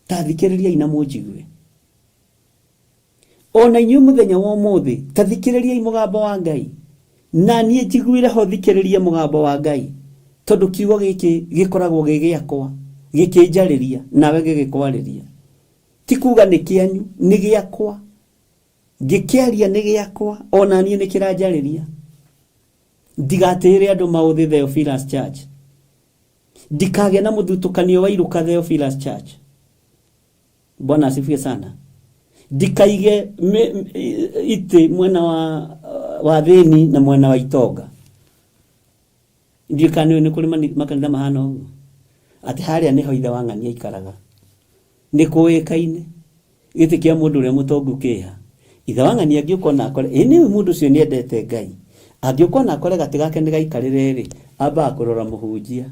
Ta thikĩrĩriai na mũnjigue. Ona inyuĩ mũthenya wa ũmũthĩ, ta thikĩrĩriai mũgambo wa Ngai. Na niĩ njiguire ho thikĩrĩria mũgambo wa Ngai, tondũ kiugo gĩkĩ gĩkoragwo gĩgĩakwa, gĩkĩnjarĩria nawe gĩgĩkwarĩria. Ti kuga nĩ kĩanyu, nĩ gĩakwa. Gĩkĩaria nĩ gĩakwa, ona niĩ nĩ kĩranjarĩria. Ndigatĩre andũ maũthĩ Theophilus Church. Ndikagĩa na mũthutũkanio wa iruka Theophilus Church. Bwana asifiwe sana. Ndikaige ite mwena wa thĩni na mwena wa itonga. Ndikaniwe nĩ kũrĩ makanitha mahana ũguo, atĩ harĩa nĩho ithe wa ng'ania ikaraga. Nĩ kũĩkaine gĩtĩ kĩa mũndũ ũrĩa mũtongu kĩha. Ithe wa ng'ania angĩũka na akore nĩ mũndũ ũcio nĩendete Ngai, angĩũka na akore gatĩ gake nĩ gaikarĩre rĩ, amba kũrora mũhunjia.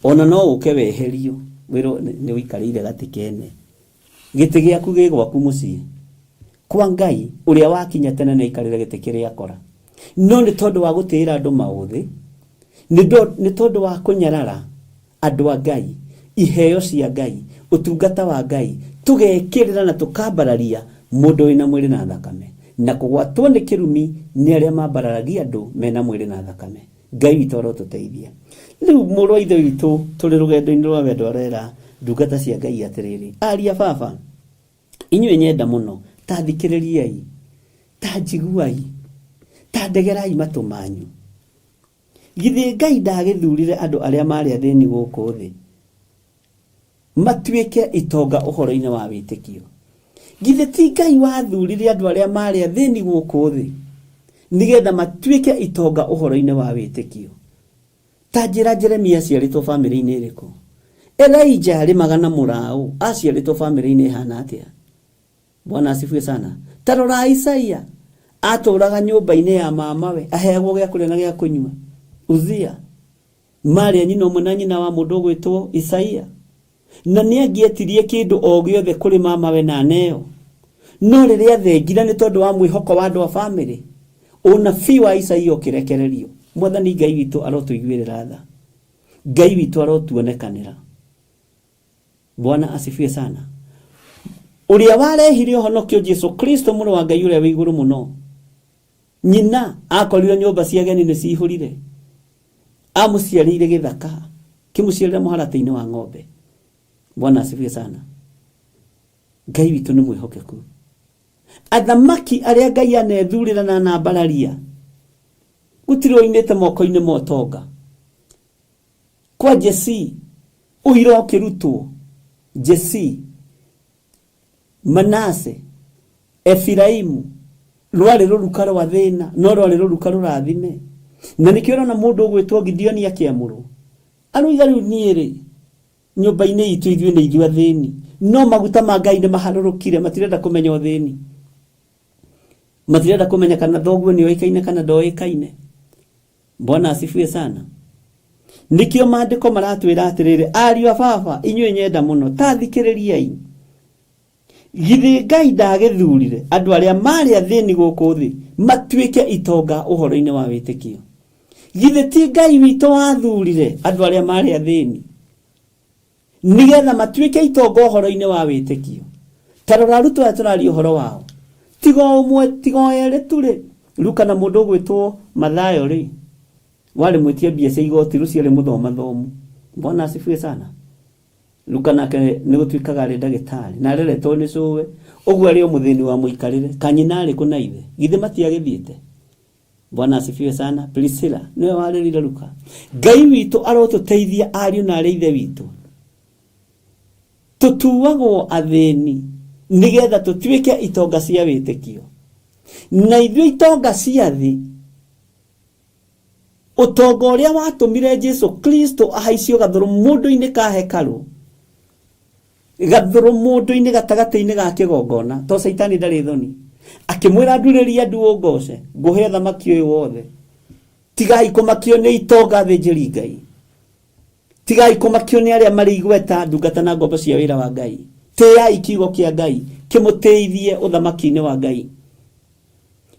Ona no ũke weherio wĩrwo nĩ ũikarĩire gatĩ kene. Gĩtĩ gĩaku gĩ gwaku mũciĩ kwa Ngai ũrĩa wakinya tene nĩ aikarĩre gĩtĩ kĩrĩa akora. No nĩ tondũ wa gũtĩĩra andũ maũthĩ, nĩ tondũ wa kũnyarara andũ a Ngai, iheo cia Ngai, ũtungata wa Ngai, tũgekĩrĩra na tũkambararia mũndũ wĩna mwĩrĩ na thakame, na kũgwatwo nĩ kĩrumi nĩ arĩa mambararagia andũ mena mwĩrĩ na thakame. Ngai witũ arotũteithia. Rĩu mũrũ wa ithe witũ tũrĩ rũgendo-inĩ rwa wendo arera ndungata cia Ngai atĩrĩrĩ. Ariũ a baba, inyuĩ nyenda mũno, ta thikĩrĩriai, ta njiguai, ta ndegerai matũ manyu. Githĩ Ngai ndagĩthurire andũ arĩa marĩ athĩni gũkũ thĩ matuĩke itonga ũhoro-inĩ wa wĩtĩkio? Githĩ ti Ngai wathurire andũ arĩa marĩ athĩni gũkũ thĩ nĩgetha matuĩke itonga ũhoro-inĩ wa wĩtĩkio? Ta njĩra Jeremia aciarĩtwo bamĩrĩ-inĩ ĩrĩkũ? Elijah arĩ magana mũraũ aciarĩtwo bamĩrĩ-inĩ ihana atĩa? Bwana asifiwe sana. Ta rora Isaia atũraga nyũmba-inĩ ya mamawe, aheagwo gĩa kũrĩa na gĩa kũnyua. Uzia marĩ nyina ũmwe na nyina wa mũndũ ũgwĩtwo Isaia, na nĩ angĩetirie kĩndũ o gĩothe kũrĩ mamawe na neo. No rĩrĩa athengira nĩ tondũ wa mwĩhoko wa andũ a bamĩrĩ, ũnabii wa Isaia ũkĩrekererio. Mwathani Ngai witũ arotũiguĩrĩra tha, Ngai witũ arotuonekanĩra. Bwana asifiwe sana. Ũrĩa warehire ũhonokio Jesu Kristo mũrũ wa Ngai ũrĩa wĩ igũrũ mũno, nyina akorire nyũmba cia ageni nĩ cihũrire, amũciarĩire gĩthaka, kĩmũciarĩra mũharatĩ-inĩ wa ng'ombe. Bwana asifiwe sana. Ngai witũ nĩ mwĩhokeku. Athamaki arĩa Ngai anethurĩra na anambararia gũtirĩ oinĩte moko-inĩ ma ũtonga. Kwa Jesse ũhira ũkĩrutwo, Jesse, Manase, Efiraimu, rwarĩ rũruka rwa thĩna, no rwarĩ rũruka rũrathime. Na nĩkĩo ũrona mũndũ ũgwĩtwo Gideoni akĩamũrwo, aroiga rĩu niĩ rĩ, nyũmba-inĩ itũ ithuĩ nĩ ithuĩ athĩni, no maguta ma Ngai nĩ maharũrũkire, matirenda kũmenya ũthĩni, matirenda kũmenya kana thoguo nĩ oĩkaine kana ndoĩkaine. Bwana asifiwe sana. Nikio maandĩko maratwĩra atĩrĩrĩ, ariũ a baba, inyuĩ nyenda mũno, ta thikĩrĩriai. Githĩ Ngai ndagĩthurire andũ arĩa marĩ athĩni gũkũ thĩ matuĩke itonga ũhoro-inĩ wa wĩtĩkio? Githĩ ti Ngai witũ wathurire andũ arĩa marĩ athĩni? nigetha matuike itonga horo-ini wa witikio. Tarora ruto aturari horo wao tigo umwe tigo ere tule Luka na mundu gwitwo Mathayo ri wale mwetia biasa igoti rucio le muthoma thomu. Bwana asifiwe sana. Luka nake ni gutwikaga ari ndagitari na areretwo ni cuwe uguo ari muthini wa muikarire kanyina ari kuna ithe githe matiagithiite. Bwana asifiwe sana. Priscilla niwe warerire Luka. Ngai witu arotuteithia ariu na ari ithe witu tutuwagwo athini nigetha tutwike itonga cia witikio na ithuĩ itonga cia thi utonga uria watumire Jesu Kristo ahaicio gathuru mundu-ini ka hekalu gathuru mundu-ini gatagati-ini ga kigongona to Saitani ndari thoni akimwira ndurĩria andu ũngooce nguhe thamaki ũyũ wothe tigai kumakio ni itonga thĩnjĩri Ngai tigai kumakio ni aria mari igweta ndungata na ngombo cia wira wa Ngai tĩai kiugo kia Ngai kimuteithie uthamaki-ini wa Ngai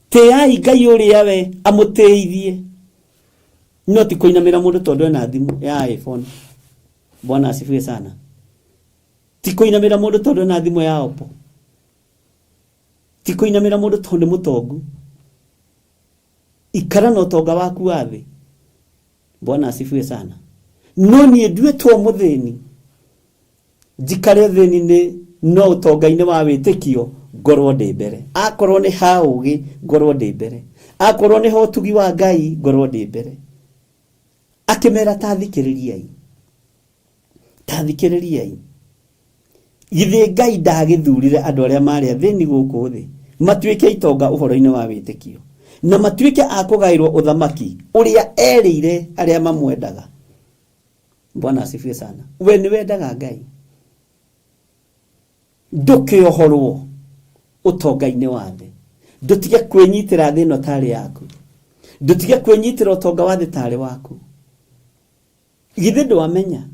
tĩai Ngai uria we amuteithie no ti kuinamira mundu tondu ena thimu ya iPhone. Bwana asifiwe sana. Ti kuinamira mundu tondu ena thimu ya Oppo. Ti kuinamira mundu tondu mutongu. Ikara no tonga waku wathi. Bwana asifiwe sana. No ni nduĩtwo muthini njikare thĩni-inĩ no ũtonga-inĩ wa wĩtĩkio ngorwo ndĩ mbere. Akorwo nĩ ha ũgĩ ngorwo ndĩ mbere. Akorwo nĩ ho ũtugi wa Ngai ngorwo ndĩ mbere. Akimera tathikĩrĩriai githĩ Ngai ndagĩthurire andũ arĩa marĩ athĩni gũkũ thĩ matuĩke itonga ũhoro-inĩ wa wĩtĩkio na matuĩke a kũgaĩrwo ũthamaki ũrĩa erĩire arĩa mamwendaga. Bwana asifiwe sana. We nĩ wendaga Ngai ndũkĩohorwo ũtonga-inĩ wa thĩ. Ndũtige kwĩnyitĩra thĩ ĩno tarĩ yaku. Ndũtige kwĩnyitĩra ũtonga wa thĩ tarĩ waku. Githĩ ndwamenya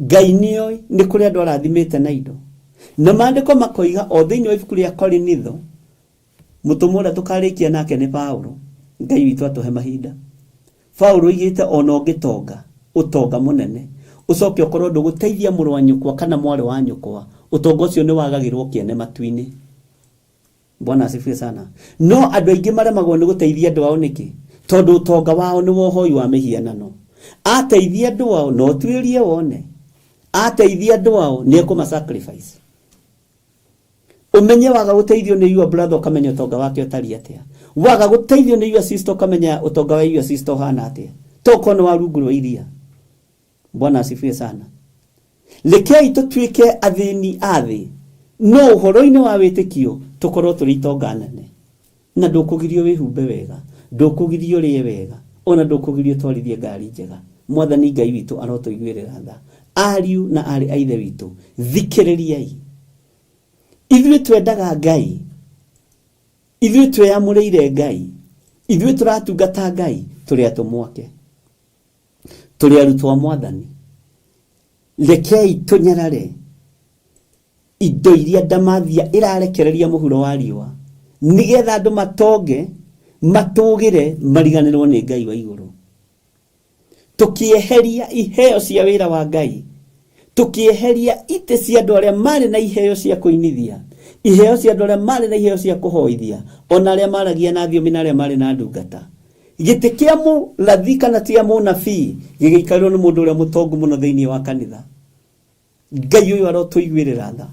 Ngai nĩoĩ nĩ kũrĩ andũ arathimĩte na indo na maandĩko makoiga o thĩinĩ wa ibuku rĩa Korinitho mũtũmwo ũrĩa tũkarĩkia nake nĩ Paulo. Ngai witũ atũhe mahinda. Paulo oigĩte ona ũngĩtonga ũtonga mũnene ucoke ũkorwo ndũgũteithia mũrũ wa nyũkwa kana mwarĩ wa nyũkwa ũtonga ũcio nĩ wagagĩrwo kĩene matu-inĩ. Bwana asifiwe sana. No andũ aingĩ maremagwo nĩ gũteithia andũ ao nĩkĩ? Tondũ ũtonga wao nĩ wohoi wa mĩhianano. Ateithia andũ ao no tuĩrie wone. Ateithia andũ ao nĩ ekũma sacrifice. Umenye waga gũteithio nĩ your brother ũkamenya ũtonga wake ũtariĩ atĩa. Waga gũteithio nĩ your sister ũkamenya ũtonga wa your sister ũhana atĩa. Toko nĩ wa rungu rwa iria. Bwana asifiwe sana. Rekei tũtuĩke athĩni a thĩ no ũhoro-inĩ wa wĩtĩkio tũkorwo tũrĩ itonga nene na ndũkũgirio wĩhumbe wega, ndũkũgirio rĩe wega, ona ndũkũgirio twarithie ngari njega. Mwathani Ngai witũ arotũiguĩrĩra tha. Ariũ na arĩ a ithe witũ thikĩrĩriai. Ithuĩ twendaga Ngai, ithuĩ twĩamũrĩire Ngai, ithuĩ tũratungata Ngai tũrĩ atũmwo ake, tũrĩ arutwo a Mwathani. Rekei tũnyarare indo iria ndamathia ĩrarekereria mũhuro wa riũa nigetha andũ matonge matũgĩre mariganĩrwo nĩ Ngai wa igũrũ. Tukieheria iheo cia wĩra wa Ngai, tukieheria ite cia andũ arĩa marĩ na iheo cia kũinithia, iheo cia andũ arĩa marĩ na iheo cia kũhoithia, ona arĩa maragia na thiomi na arĩa marĩ na ndungata. Gĩtĩ kĩa mũrathi kana tia mũnabii gĩgĩikarĩrwo nĩ mũndũ ũrĩa mũtongu mũno thĩinĩ wa kanitha. Ngai ũyũ arotũiguĩrĩra tha.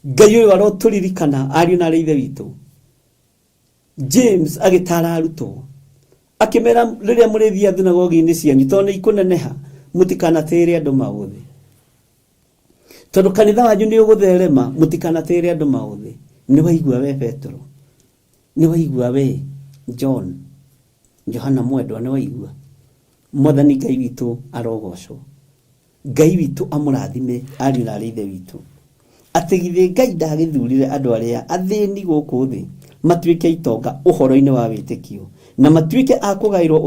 Ngai ũyũ arotũririkana ariũ na arĩ ithe witũ. James agĩtara arutwo akĩmera rĩrĩa mũrĩthia thunagogi-inĩ cianyu tondũ nĩ ikũneneha mũtikanatĩre andũ maũthĩ. Tondũ kanitha wanyu nĩ ũgũtherema mũtikanatĩre andũ maũthĩ. Nĩ waigua we Petro, nĩ waigua we John, Johana mwendwa, nĩ waigua. Mwathani Ngai witũ arogocwo. Ngai witũ amũrathime ariũ na arĩ ithe witũ. Atĩ githĩ Ngai ndagĩthurire andũ arĩa athĩni gũkũ thĩ matuĩke itonga ũhoro-inĩ wa wĩtĩkio na matuĩke a kũgaĩrwo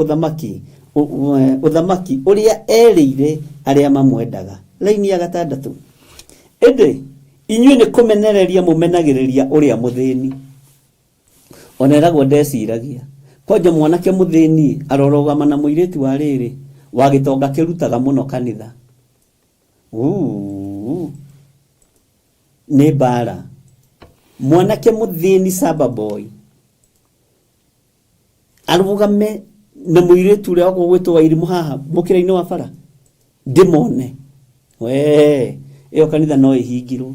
ũthamaki ũrĩa erĩire arĩa mamwendaga. Laini ya 6. Ĩndĩ inyuĩ nĩ kũmenereria mũmenagĩrĩria ũrĩa mũthĩni. Oneragwo ndeciragia kwanja mwanake mũthĩni arorogama na mũirĩtu wa rĩrĩ wa gĩtonga kĩrutaga mũno kanitha. nĩ mbara. Mwanake mũthĩni Saba Boy arũgame na mũirĩtu ũrĩa gwĩtwo Wairimũ haha mũkĩra-inĩ wa bara ndĩmone, we ĩyo kanitha no ĩhingirwo.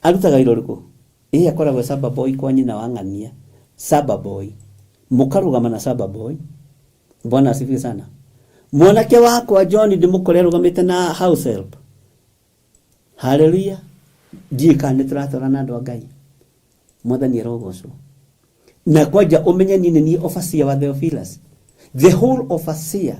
Arutaga wĩra ũrĩkũ? Akoragwo Saba Boy kwa nyina wa Ng'ania. Saba Boy mũkarũgama na Saba Boy. Bwana asifiwe sana. Mwanake wakwa John ndĩmũkore arũgamĩte na house help. Hallelujah. Ndiĩkane tũratwarana andũ a Ngai. Mwathani arogocwo. Na kwanja ũmenye ni overseer wa Theophilus. The whole overseer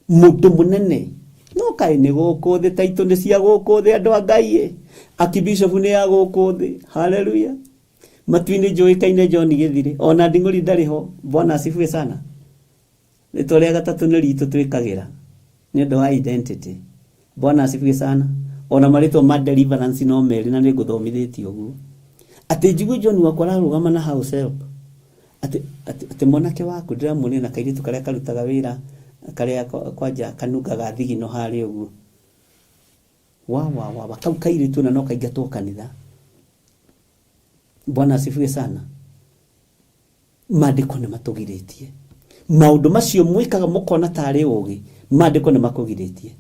mũndũ mũnene. No kaĩ nĩ gũkũ thĩ, taitũ nĩ cia gũkũ thĩ andũ a Ngai. Archbishop nĩ ya gũkũ thĩ. Hallelujah. Matu-inĩ njũĩkaine John Gĩthiri. Ona Nding'ũri ndarĩ ho. Bwana asifiwe sana. Rĩtwa rĩa gatatũ nĩ ritũ twĩkagĩra nĩ ũndũ wa identity. Bwana asifiwe sana. Ona marĩtwa ma deliverance no merĩ na nĩ ngũthomithĩtio ũguo. Atĩ njigua John wakwa ararũgama na house help. Atĩ mwanake waku ndĩramuonire na kairĩtu karĩa karutaga wĩra karĩa kwanja kanungaga thigino harĩ ũguo. Kau kairĩtu na no kaingatwo kanitha. Bwana asifiwe sana. Maandĩko nĩ matũgirĩtie. Maũndũ macio mwĩkaga mũkona tarĩ ũgĩ, maandĩko nĩ makũgirĩtie.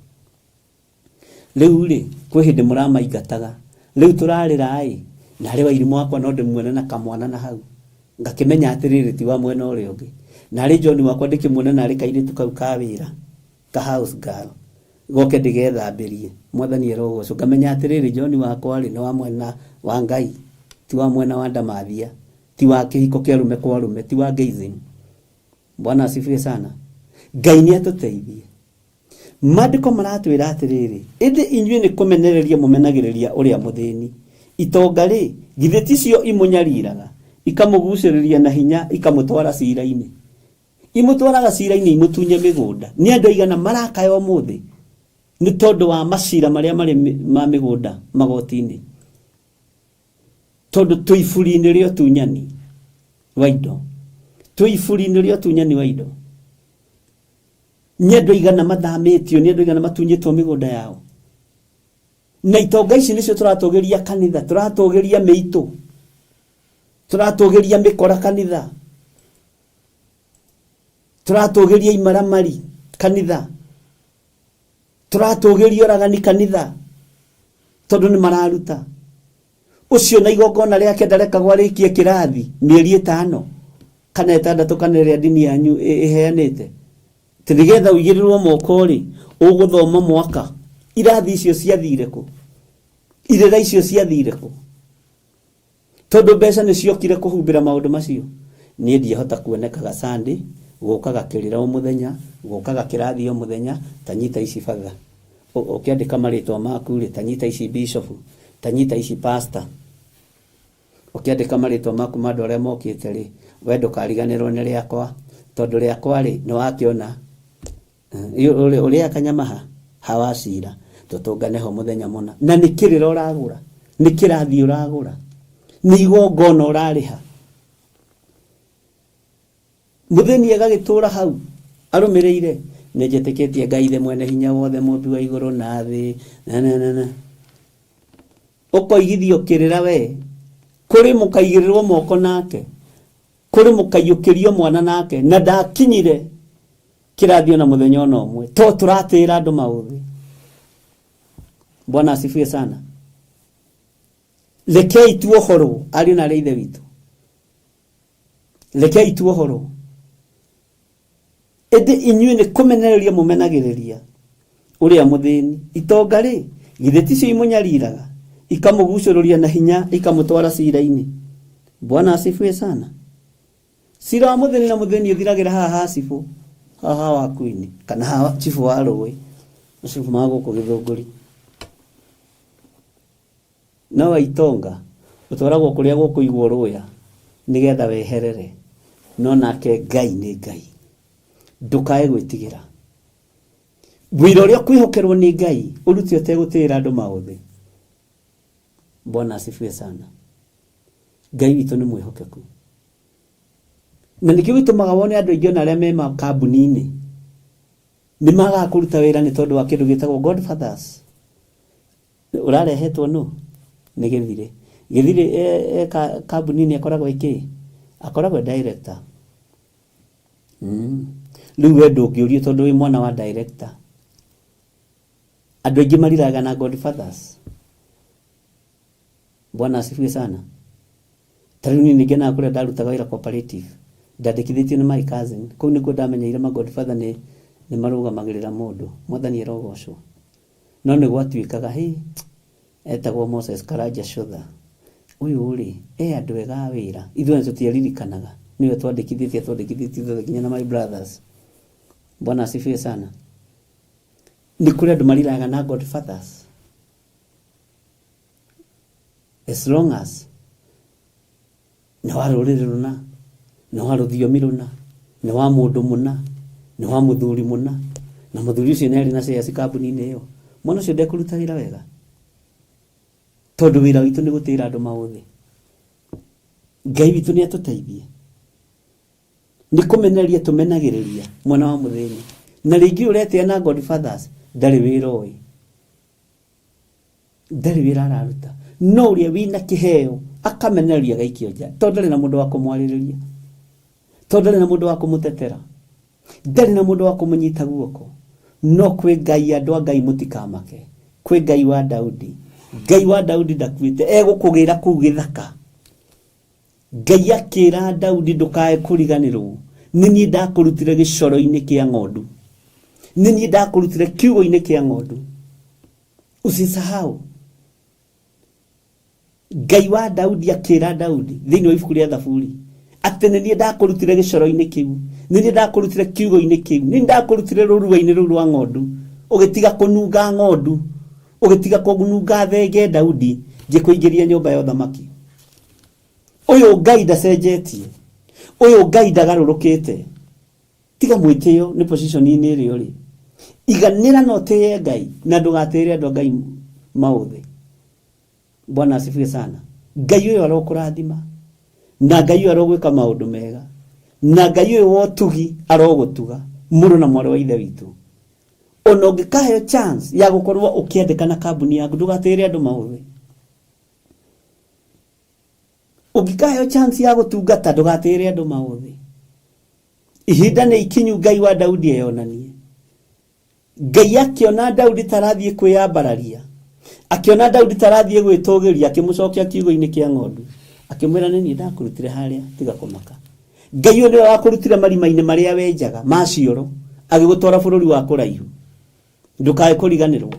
Rĩu rĩ, kwĩ hĩndĩ mũramaingataga. Rĩu tũrarĩra na harĩ Wairimũ wakwa no ndĩmuone na kamwana na hau. Ngakĩmenya atĩrĩrĩ ti wa mwena ũrĩa ũngĩ. Na harĩ John wakwa ndĩkĩmuone na harĩ kairĩtu kau ka wĩra, ka house girl. Goke ndĩgethambĩrie. Mwathani arogocwo. Ngamenya atĩrĩrĩ John wakwa nĩ wa mwena wa Ngai, ti wa mwena wa ndamathia, ti wa kĩhiko kĩa arũme kwa arũme, ti wa gayism. Bwana asifiwe sana. Ngai nĩ atũteithie. Maandĩko maratwĩra atĩrĩrĩ, ĩndĩ inyuĩ nĩ kũmenereria mũmenagĩrĩria ũrĩa mũthĩni. Itonga rĩ, githĩ ti cio imũnyariraga, ikamũgucĩrĩria na hinya, ikamũtwara cira-inĩ. Imũtwaraga cira-inĩ imũtunye mĩgũnda. Nĩ andũ aigana marakaya ũmũthĩ nĩ tondũ wa macira marĩa marĩ ma mĩgũnda magoti-inĩ. Tondũ tũiburi-inĩ rĩa ũtunyani wa indo. Tũiburi-inĩ rĩa ũtunyani wa indo. Nĩ andũ aigana mathamĩtio, nĩ andũ aigana matunyĩtwo mĩgũnda yao. Na itonga ici nĩcio tũratũgĩria kanitha, tũratũgĩria mĩitũ, tũratũgĩria mĩkora kanitha, tũratũgĩria imaramari kanitha, tũratũgĩria ũragani kanitha, tondũ nĩ mararuta. Ũcio na igongona rĩake ndarekagwo arĩkie kĩrathi mĩeri 5 kana 6 kana rĩa dini yanyu ĩheanĩte. Tĩgetha ũigĩrĩrwo moko rĩ, ũgũthoma mwaka. Irathi icio ciathire kũ? Irĩra icio ciathire kũ? Tondũ mbeca nĩ ciokire kũhumbĩra maũndũ macio. Niĩ ndiahota kuonekaga Sunday, gũkaga kĩrĩra o mũthenya, gũkaga kĩrathi o mũthenya, tanyita ici father. Ũkĩandĩka marĩtwa maku rĩ, tanyita ici bishop, tanyita ici pastor. Ũkĩandĩka marĩtwa maku ma andũ arĩa mokĩte rĩ, we ndũkariganĩrwo nĩ rĩakwa, tondũ rĩakwa rĩ nĩ wakĩona ũrĩa kanyamaha hawacira tũtũngane ho mũthenya mũna. Na nĩ kĩrĩra ũragũra, nĩ kĩrathi ũragũra, nĩ igongona ũrarĩha. Mũthĩni agagĩtũra hau arũmĩrĩire, nĩ njĩtĩkĩtie Ngai thĩ mwene hinya wothe mũmbi wa igũrũ na thĩ na ũkoigithio kĩrĩra we, kũrĩ mũkaigĩrĩrwo moko nake, kũrĩ mũkaiyũkĩrio mwana nake, na ndakinyire kĩrathi ona mũthenya ona ũmwe, to tũratĩra andũ maũthĩ. Bwana asifiwe sana. Rekei tuohorwo ariũ na arĩa ithe witũ, rekei tuohorwo. Ĩndĩ inyuĩ nĩ kũmenereria mũmenagĩrĩria ũrĩa mũthĩni. Itonga rĩ, githĩ ti cio imũnyariraga, ikamũgucũrũria na hinya, ikamũtwara cira-inĩ. Bwana asifiwe sana. Cira wa mũthĩni na mũthĩni ũthiragĩra haha hacibũ, haha waku-inĩ, kana haha cibũ wa rũĩ, cibũ ma gũkũ Gĩthũngũri. No wa itonga ũtwaragwo kũrĩa gũkũigwo rũya nĩgetha weherere. No nake Ngai nĩ Ngai, ndũkae gwĩtigĩra. Wĩra ũrĩa kwĩhokerwo nĩ Ngai ũrute ũtegũtĩra andũ maũthĩ. Bwana asifiwe sana. Ngai witũ nĩ mwĩhokeku. Na nĩkĩo gĩtũmaga wone andũ aingĩ na arĩa me makambuni-inĩ nĩ magaga kũruta wĩra nĩ tondũ wa kĩndũ gĩtagwo Godfathers. urarehetwo no nĩ Gĩthirĩ. Gĩthirĩ kambuni-inĩ akoragwo akoragwo director. Rĩu we ndũngĩũrio tondũ wĩ mwana wa director. Andũ aingĩ mariraga na Godfathers. Bwana asifiwe sana. Tarĩu niĩ nĩngenaga kũrĩa ndarutaga wĩra cooperative, ndandĩkithĩtio nĩ my cousin. Kũu nĩkuo ndamenyeire ma Godfather nĩ marũgamagĩrĩra mũndũ. Mwathani arogocwo. No nĩ gwatuĩkaga etagwo Moses Karanja Shotha. Ũyũ rĩ andũ ega wĩra. Ithuĩ tũtiaririkanaga. Niwe twandĩkithĩtie nginya na my brothers. Bwana asifiwe sana. Nĩ kũrĩ andũ mariraga na Godfathers. As long as nĩ wa rũrĩrĩ rũna, nĩ wa rũthiomi rũna, nĩ wa mũndũ mũna, nĩ wa mũthuri mũna, na mũthuri ũcio nĩ arĩ na shares kambuni-inĩ ĩyo, mwana ũcio ndekũruta wĩra wega, tondũ wĩra witũ nĩ gũtĩra andũ maũthĩ. Ngai witũ nĩ atũteithie, nĩ kũmenereria tũmenagĩrĩria mwana wa mũthĩni. Na rĩngĩ ũretĩa na Godfathers ndarĩ wĩra ũĩ, ndarĩ wĩra araruta, no ũrĩa wĩna kĩheo akamenereria gaikio nja, tondũ ndarĩ na mũndũ wa kũmwarĩrĩria, tondũ ndarĩ na mũndũ wa kũmũtetera, ndarĩ na mũndũ wa kũmũnyita guoko. No kwĩ Ngai, andũ a Ngai mũtikamake, kwĩ Ngai wa Daudi. Ngai wa Daudi ndakuĩte, egũkũgĩra kũu gĩthaka. Ngai akĩra Daudi ndũkae kũriganĩrwo, nĩ niĩ ndakũrutire gĩcoro-inĩ kĩa ng'ondu, nĩ niĩ ndakũrutire kiugo-inĩ kĩa ng'ondu. Usisahau Ngai wa Daudi akĩra Daudi thĩinĩ wa ibuku rĩa Thaburi atĩ nĩ niĩ ndakũrutire gĩcoro-inĩ kĩu, nĩ niĩ ndakũrutire kiugo-inĩ kĩu, nĩ niĩ ndakũrutire rũruga-inĩ rũu rwa ng'ondu, ũgĩtiga kũnunga ng'ondu, ũgĩtiga kũnunga thenge Daudi, ngĩkũingĩria nyũmba ya ũthamaki. Ũyũ Ngai ndacenjetie, ũyũ Ngai ndagarũrũkĩte. Tiga mwĩtĩo nĩ position-inĩ ĩrĩa ũrĩ, iganĩra na ũtĩye Ngai na ndũgatĩre andũ a Ngai maũthĩ. Bwana asifiwe sana. Ngai ũyũ arokũrathima, na Ngai ũyũ arogwĩka maũndũ mega, na Ngai ũyũ wa ũtugi arogũtuga mũrũ na mwarĩ wa ithe witũ. Ona ũngĩkaheo chance ya gũkorwo ũkĩandĩka na kambuni yaku, ndũgatĩre andũ maũthĩ. Ũngĩkaheo chance ya gũtungata, ndũgatĩre andũ maũthĩ. Ihinda nĩ ikinyu Ngai wa Daudi eyonanie. Ngai akĩona Daudi tarathiĩ kwĩyambararia, akĩona Daudi tarathiĩ gwĩtũgĩria, akĩmũcokia kiugo-inĩ kĩa ng'ondu, akĩmwĩra nĩ niĩ ndakũrutire harĩa, tiga kũmaka. Ngai ũyũ nĩwe wakũrutire marima-inĩ marĩa wenjaga ma cioro, agĩgũtwara bũrũri wa kũraihu, ndũkae kũriganĩrwo.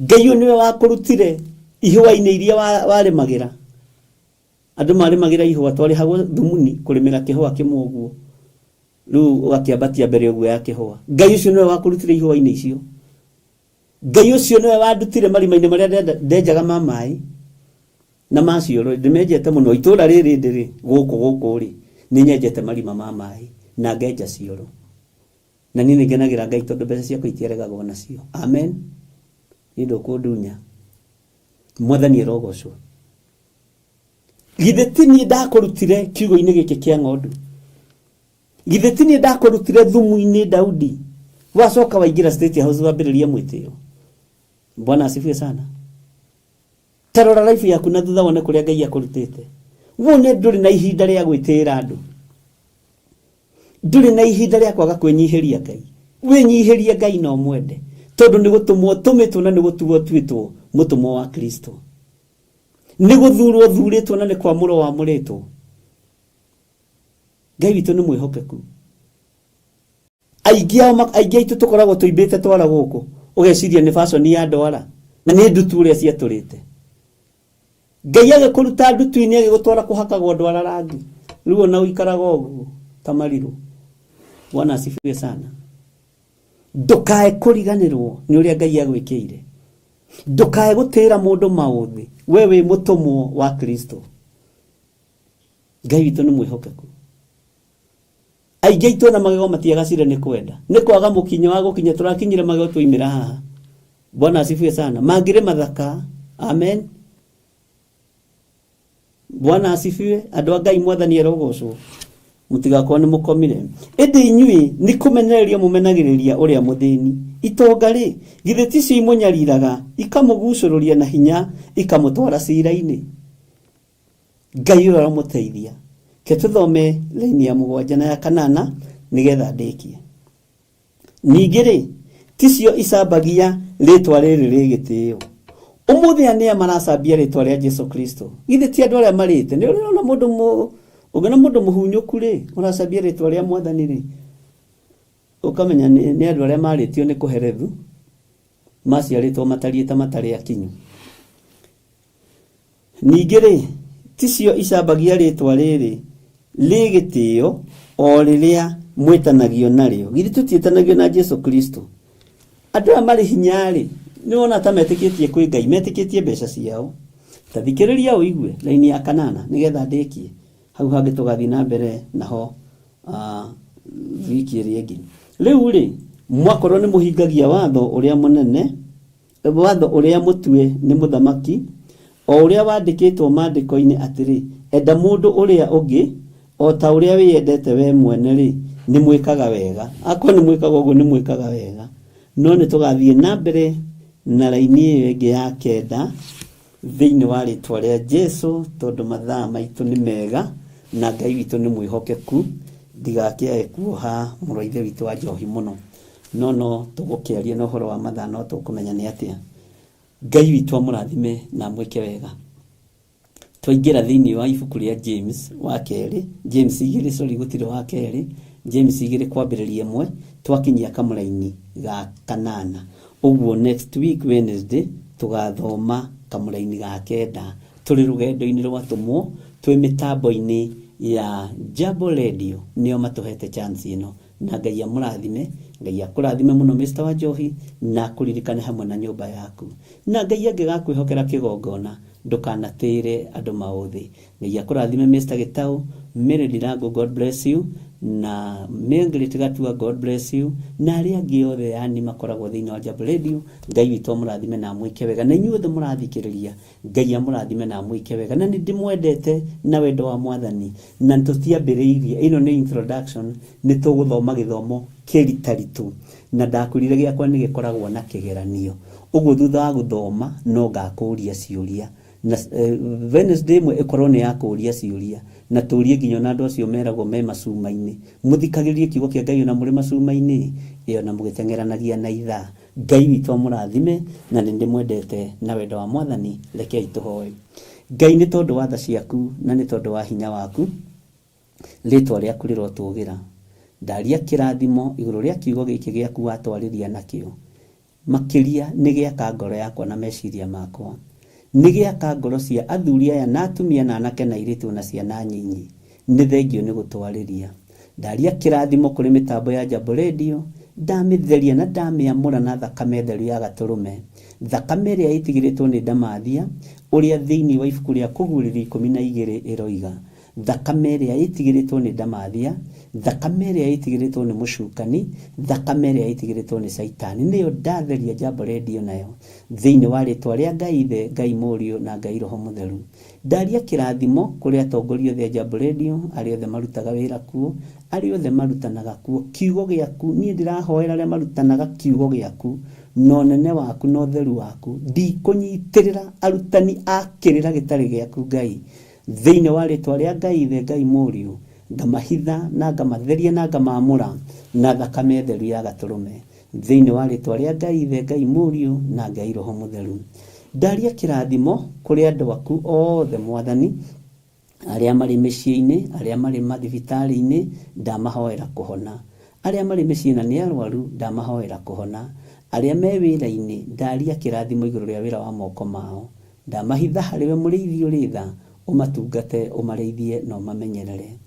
Ngai ũyũ nĩwe wakũrutire ihũa-inĩ iria warĩmagĩra, andũ marĩmagĩra ihũa, twarĩhagwo thumuni kũrĩmĩra kĩhũa kĩmwe ũguo, rĩu ũgakĩambatia mbere ũguo ya kĩhũa. Ngai ũcio nĩwe wakũrutire ihũa-inĩ icio. Ngai ũcio nĩwe wandutire marima-inĩ marĩa ndenjaga ma maĩ na ma cioro. Ndĩmenjete mũno itũũra rĩrĩ ndĩrĩ gũkũ rĩ, nĩ nyenjete marima ma maĩ na ngenja cioro, na niĩ nĩngenagĩra Ngai tondũ mbeca ciakwa itiaregagwo nacio. Amen. Nĩ ndũkũndunya. Mwathani arogocwo. Githĩ ti niĩ ndakũrutire kiugo-inĩ gĩkĩ kĩa ng'ondu? Githĩ ti niĩ ndakũrutire thumu-inĩ Daudi? Wacoka waingĩra State House wambĩrĩria mwĩtĩo. Bwana asifiwe sana. Tarora life yaku na thutha wone kũrĩa Ngai akũrutĩte. Wone ndũrĩ na ihinda rĩa gwĩtĩĩra andũ, ndũrĩ na ihinda rĩa kwaga kwĩnyihĩria Ngai. Wĩnyihĩrie Ngai na ũmwende, tondũ nĩ gũtũmwo tũmĩtwo na nĩ gũtuo tuĩtwo mũtũmwo wa Kristo, nĩ gũthurwo thurĩtwo na nĩ kwamũrwo wamũrĩtwo. Ngai witũ nĩ mwĩhokeku. Aingĩ aitũ tũkoragwo tũimbĩte twara gũkũ, ũgeciria nĩ fashion ya ndwara, na nĩ ndutu ũrĩa ciatũrĩte. Ngai agĩkũruta ndutu-inĩ agĩgũtwara kũhakagwo ndwara rangi, rĩu ona ũikaraga ũguo ta marirũ. Bwana asifiwe sana. Ndũkae kũriganĩrwo nĩ ũrĩa Ngai agwĩkĩire, ndũkae gũtĩra mũndũ maũthĩ, we wĩ mũtũmwo wa Kristo. Ngai witũ nĩ mwĩhokeku. Aingĩ aitũ na magego matiagacire nĩ kwenda, nĩ kwaga mũkinyo wa gũkinya, tũrakinyire magego tũimĩra haha. Bwana asifiwe sana. Mangĩrĩ mathaka. Amen. Bwana asifiwe. Andũ a Ngai, Mwathani arogocwo. Mũtigakorwo nĩ mũkomire. Ĩndĩ inyuĩ nĩ kũmenereria mũmenagĩrĩria ũrĩa mũthĩni, Itonga-rĩ githĩ ti cio imunyariraga ikamugucũrũria na hinya ikamutwara cira-inĩ. Ngai ũramũteithia. Ke tũthome laini ya 7 na ya 8 nigetha ndĩkie. Ningĩ-rĩ ticio icambagia rĩtwa rĩrĩ rĩgĩtĩo. Ũmũthĩ anĩa maracambia rĩtwa rĩa Jesu Kristo? Githĩ ti andũ arĩa marĩte? Nĩ ũrona mũndũ mũhunyũku-rĩ ũracambia rĩtwa rĩa Mwathani-rĩ, ukamenya nĩ andũ arĩa marĩtio nĩ kũherethu, maciarĩtwo matariĩte matarĩ akinyu. Ningĩ-rĩ ticio icambagia rĩtwa rĩrĩ rĩgĩtĩo o rĩrĩa mwĩtanagio narĩo. Githĩ tũtiĩtanagio na Jesu Kristo? Andũ aya marĩ hinya-rĩ nĩ wona ta metĩkĩtie kwĩ Ngai, metĩkĩtie mbeca ciao. Ta thikĩrĩria ũigue laini ya 8 nigetha ndĩkie. Hau hangĩ tũgathiĩ na mbere naho wiki ĩrĩa ĩngĩ. Rĩu-rĩ mwakorwo nĩ mũhingagia watho ũrĩa mũnene, watho ũrĩa mũtue nĩ mũthamaki, o ũrĩa wandĩkĩtwo maandĩko-inĩ atĩrĩ, enda mũndũ ũrĩa ũngĩ o ta ũrĩa wĩyendete we mwene-rĩ, nĩ mwĩkaga wega. Akorwo nĩ mwĩkaga ũguo nĩ mwĩkaga wega. No nĩ tũgathiĩ na mbere na laini ĩyo ĩngĩ ya 9 thĩinĩ wa rĩtwa rĩa Jesu, tondũ mathaa maitũ nĩ mega na Ngai witũ nĩ mwĩhokeku, ndigakĩae kuoha mũrũ wa ithe witũ wa njohi mũno. No tũgũkĩaria na ũhoro wa mathaa no tũkũmenya nĩ atĩa. Ngai witũ amũrathime na mwĩke wega. Twaingĩra thĩinĩ wa ibuku rĩa James wa 2, James 2 gũtirĩ wa 2, James 2 kwambĩrĩria 1 twakinyia kamũraini ga 8. Ũguo next week Wednesday tugathoma kamũraini ga 9. Tũrĩ rũgendo-inĩ rwatũmwo twĩ mĩtambo-inĩ ya Jambo Radio, nĩo matũhete chance ĩno. Na Ngai amũrathime, Ngai akũrathime mũno Mr. wa Njohi, na kũririkane hamwe na nyũmba yaku. Na Ngai angĩgakwĩhokera kĩgongona ndũkanatĩre andũ maũthĩ. Ngai akũrathime Mr. Gĩtaũ, Mary Ndirango, God bless you, na Margaret Gatua, God bless you, na arĩa angĩ othe yani makoragwo thĩinĩ wa Jambo Radio. Ngai witũ amũrathime na mwĩke wega, na inyuothe mũrathikĩrĩria, Ngai amũrathime na mwĩke wega. Na nĩ ndĩmwendete na wendo wa Mwathani, na tũtiambĩrĩirie, ĩno nĩ introduction, nĩ tũgũthoma gĩthomo kĩritaritu, na ndakwĩrire gĩakwa nĩ gĩkoragwo na kĩgeranio. Ũguo thutha wa gũthoma no ngakũria ciũria, na Wednesday ĩmwe ĩkorwo nĩ ya kũria ciũria, na tũrie nginya na andũ acio meragwo me macuma-inĩ. Mũthikagĩrĩrie kiugo kĩa Ngai na mũrĩ macuma-inĩ, ĩyo na mũgĩteng'eranagia na ithaa. Ngai witũ amũrathime, na nĩ ndĩmwendete na wendo wa Mwathani. Rekei tũhoe. Ngai nĩ tondũ wa tha ciaku na nĩ tondũ wa hinya waku, rĩtwa rĩaku rĩrotũgĩra. Ndaria kĩrathimo igũrũ rĩa kiugo gĩkĩ gĩaku watwarĩria nakĩo. Makĩria nĩ gĩaka ngoro yakwa na meciria makwa. Nĩ gĩaka ngoro cia athuri aya na atumia na anake na airĩtu na ciana nyinyi. Nĩ thengio nĩ gũtwarĩria. Ndaria kĩrathimo kũrĩ mĩtambo ya Jambo Radio, ndamĩtheria na ndamĩamũra na thakame theru ya Gatũrũme. Thakame ĩrĩa ĩtigĩrĩtwo nĩ Ndamathia, ũrĩa thĩinĩ wa ibuku rĩa Kũguũrĩrio 12 ĩroiga. Thakame ĩrĩa ĩtigĩrĩtwo nĩ Ndamathia, thakame ĩrĩa ĩtigĩrĩtwo nĩ mũcukani, thakame ĩrĩa ĩtigĩrĩtwo nĩ Saitani, nĩyo ndatheria Jambo Radio nayo thĩinĩ wa rĩtwa rĩa Ngai Ithe, Ngai Mũriũ na Ngai Roho Mũtheru. Ndaria kĩrathimo kũrĩ atongoria othe a Jambo Radio, arĩa othe marutaga wĩra kuo, arĩa othe marutanaga kuo. Kiugo gĩaku niĩ ndĩrahoera arĩa marutanaga kiugo gĩaku, no nene waku no theru waku, ndikũnyitĩrĩra arutani a kĩrĩra gĩtarĩ gĩaku Ngai. Thĩinĩ wa rĩtwa rĩa Ngai Ithe, Ngai Mũriũ, ngamahitha na ngamatheria na ngamamũra na thakame theru ya Gatũrũme. Thĩinĩ wa rĩtwa rĩa Ngai Ithe, Ngai Mũriũ na Ngai Roho Mũtheru. Ndaria kĩrathimo kũrĩ andũ aku othe Mwathani, arĩa marĩ mĩciĩ-inĩ, arĩa marĩ mathibitarĩ-inĩ, ndamahoera kũhona. Arĩa marĩ mĩciĩ na nĩ arwaru, ndamahoera kũhona. Arĩa me wĩra-inĩ, ndaria kĩrathimo igũrũ rĩa wĩra wa moko mao. Ndamahitha harĩwe mũrĩithi ũrĩ tha, ũmatungate, ũmarĩithie na ũmamenyerere.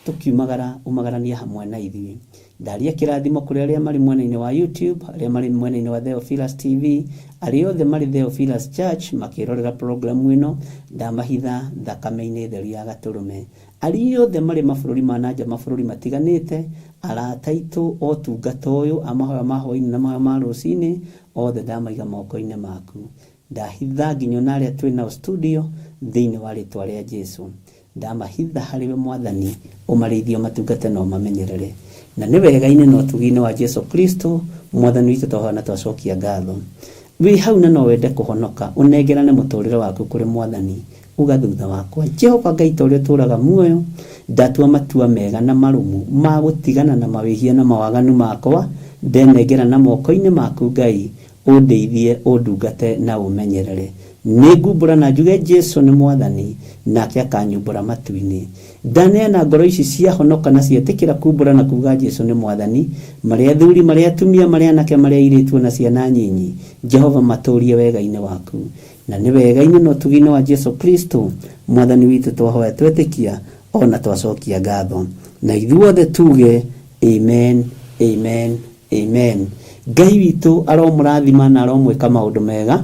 Tukiumagara umagarania hamwe na ithuĩ. Ndaria kĩrathimo kũrĩ arĩa marĩ mwena-inĩ wa YouTube, arĩa marĩ mwena-inĩ wa Theophilus TV, arĩa othe marĩ Theophilus Church makĩrorera programu ĩno, ndamahitha thakame-inĩ theru ya Gatũrũme. Arĩa othe marĩ mabũrũri ma nanja, mabũrũri matiganĩte, arata aitũ otungata ũyũ, amahoya ma hwaĩ-inĩ na amahoya ma rũcinĩ, othe ndamaiga moko-inĩ maku. Ndahitha nginya na arĩa twĩ nao studio thĩinĩ wa rĩtwa rĩa Jesu. Ndamahitha harĩwe Mwathani, ũmarĩithie, ũmatungate na ũmamenyerere. na nĩ wega-inĩ na ũtugi-inĩ wa Jesu Kristo mwathani witũ twahoya na twacokia ngatho. Wĩ hau na no wende kũhonoka, ũnengerane mũtũrĩre waku kũrĩ mwathani, uga thutha wakwa: Jehova Ngai ta ũrĩa ũtũũraga muoyo, ndatua matua mega na marũmu ma gũtigana na mawĩhia na mawaganu makwa, ndenengera na moko-inĩ maku Ngai, ũndeithie, ũndungate na ũmenyerere. Nĩ ngumbũra na njuge Jesu nĩ mwathani, nake akanyumbũra matu-inĩ. Ndaneana ngoro ici ciahonoka na cietĩkĩra kumbũra na kuga Jesu nĩ mwathani, marĩa athuri, marĩa atumia, marĩa anake, marĩa airĩtu na ciana nyinyi, Jehova matũũrie wega-inĩ waku, na nĩ wega-inĩ na ũtugi-inĩ wa Jesu Kristo mwathani witũ twahoya twetĩkia ona twacokia ngatho, na ithuothe tuge amen, amen, amen. Ngai witũ aromũrathima na aromwĩka maũndũ mega,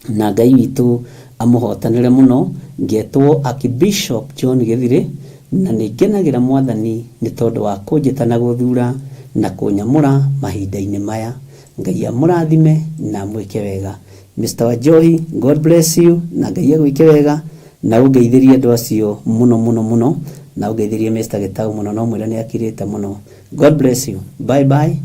na Ngai witũ amũhotanĩre mũno. Ngetwo Archbishop John Gĩthirĩ, na nĩngenagĩra mwathani nĩ tondũ wa kũnjĩta na gũthura na kũnyamũra mahinda-inĩ maya. Ngai amũrathime na mwĩke wega. Mr. Wanjohi, God bless you, na Ngai agwĩke wega, na ũngeithĩrie andũ acio mũno mũno mũno, na ũngeithĩrie Mr. Gĩtaũ mũno, no mwĩra nĩ akirĩte mũno. God bless you. Bye bye.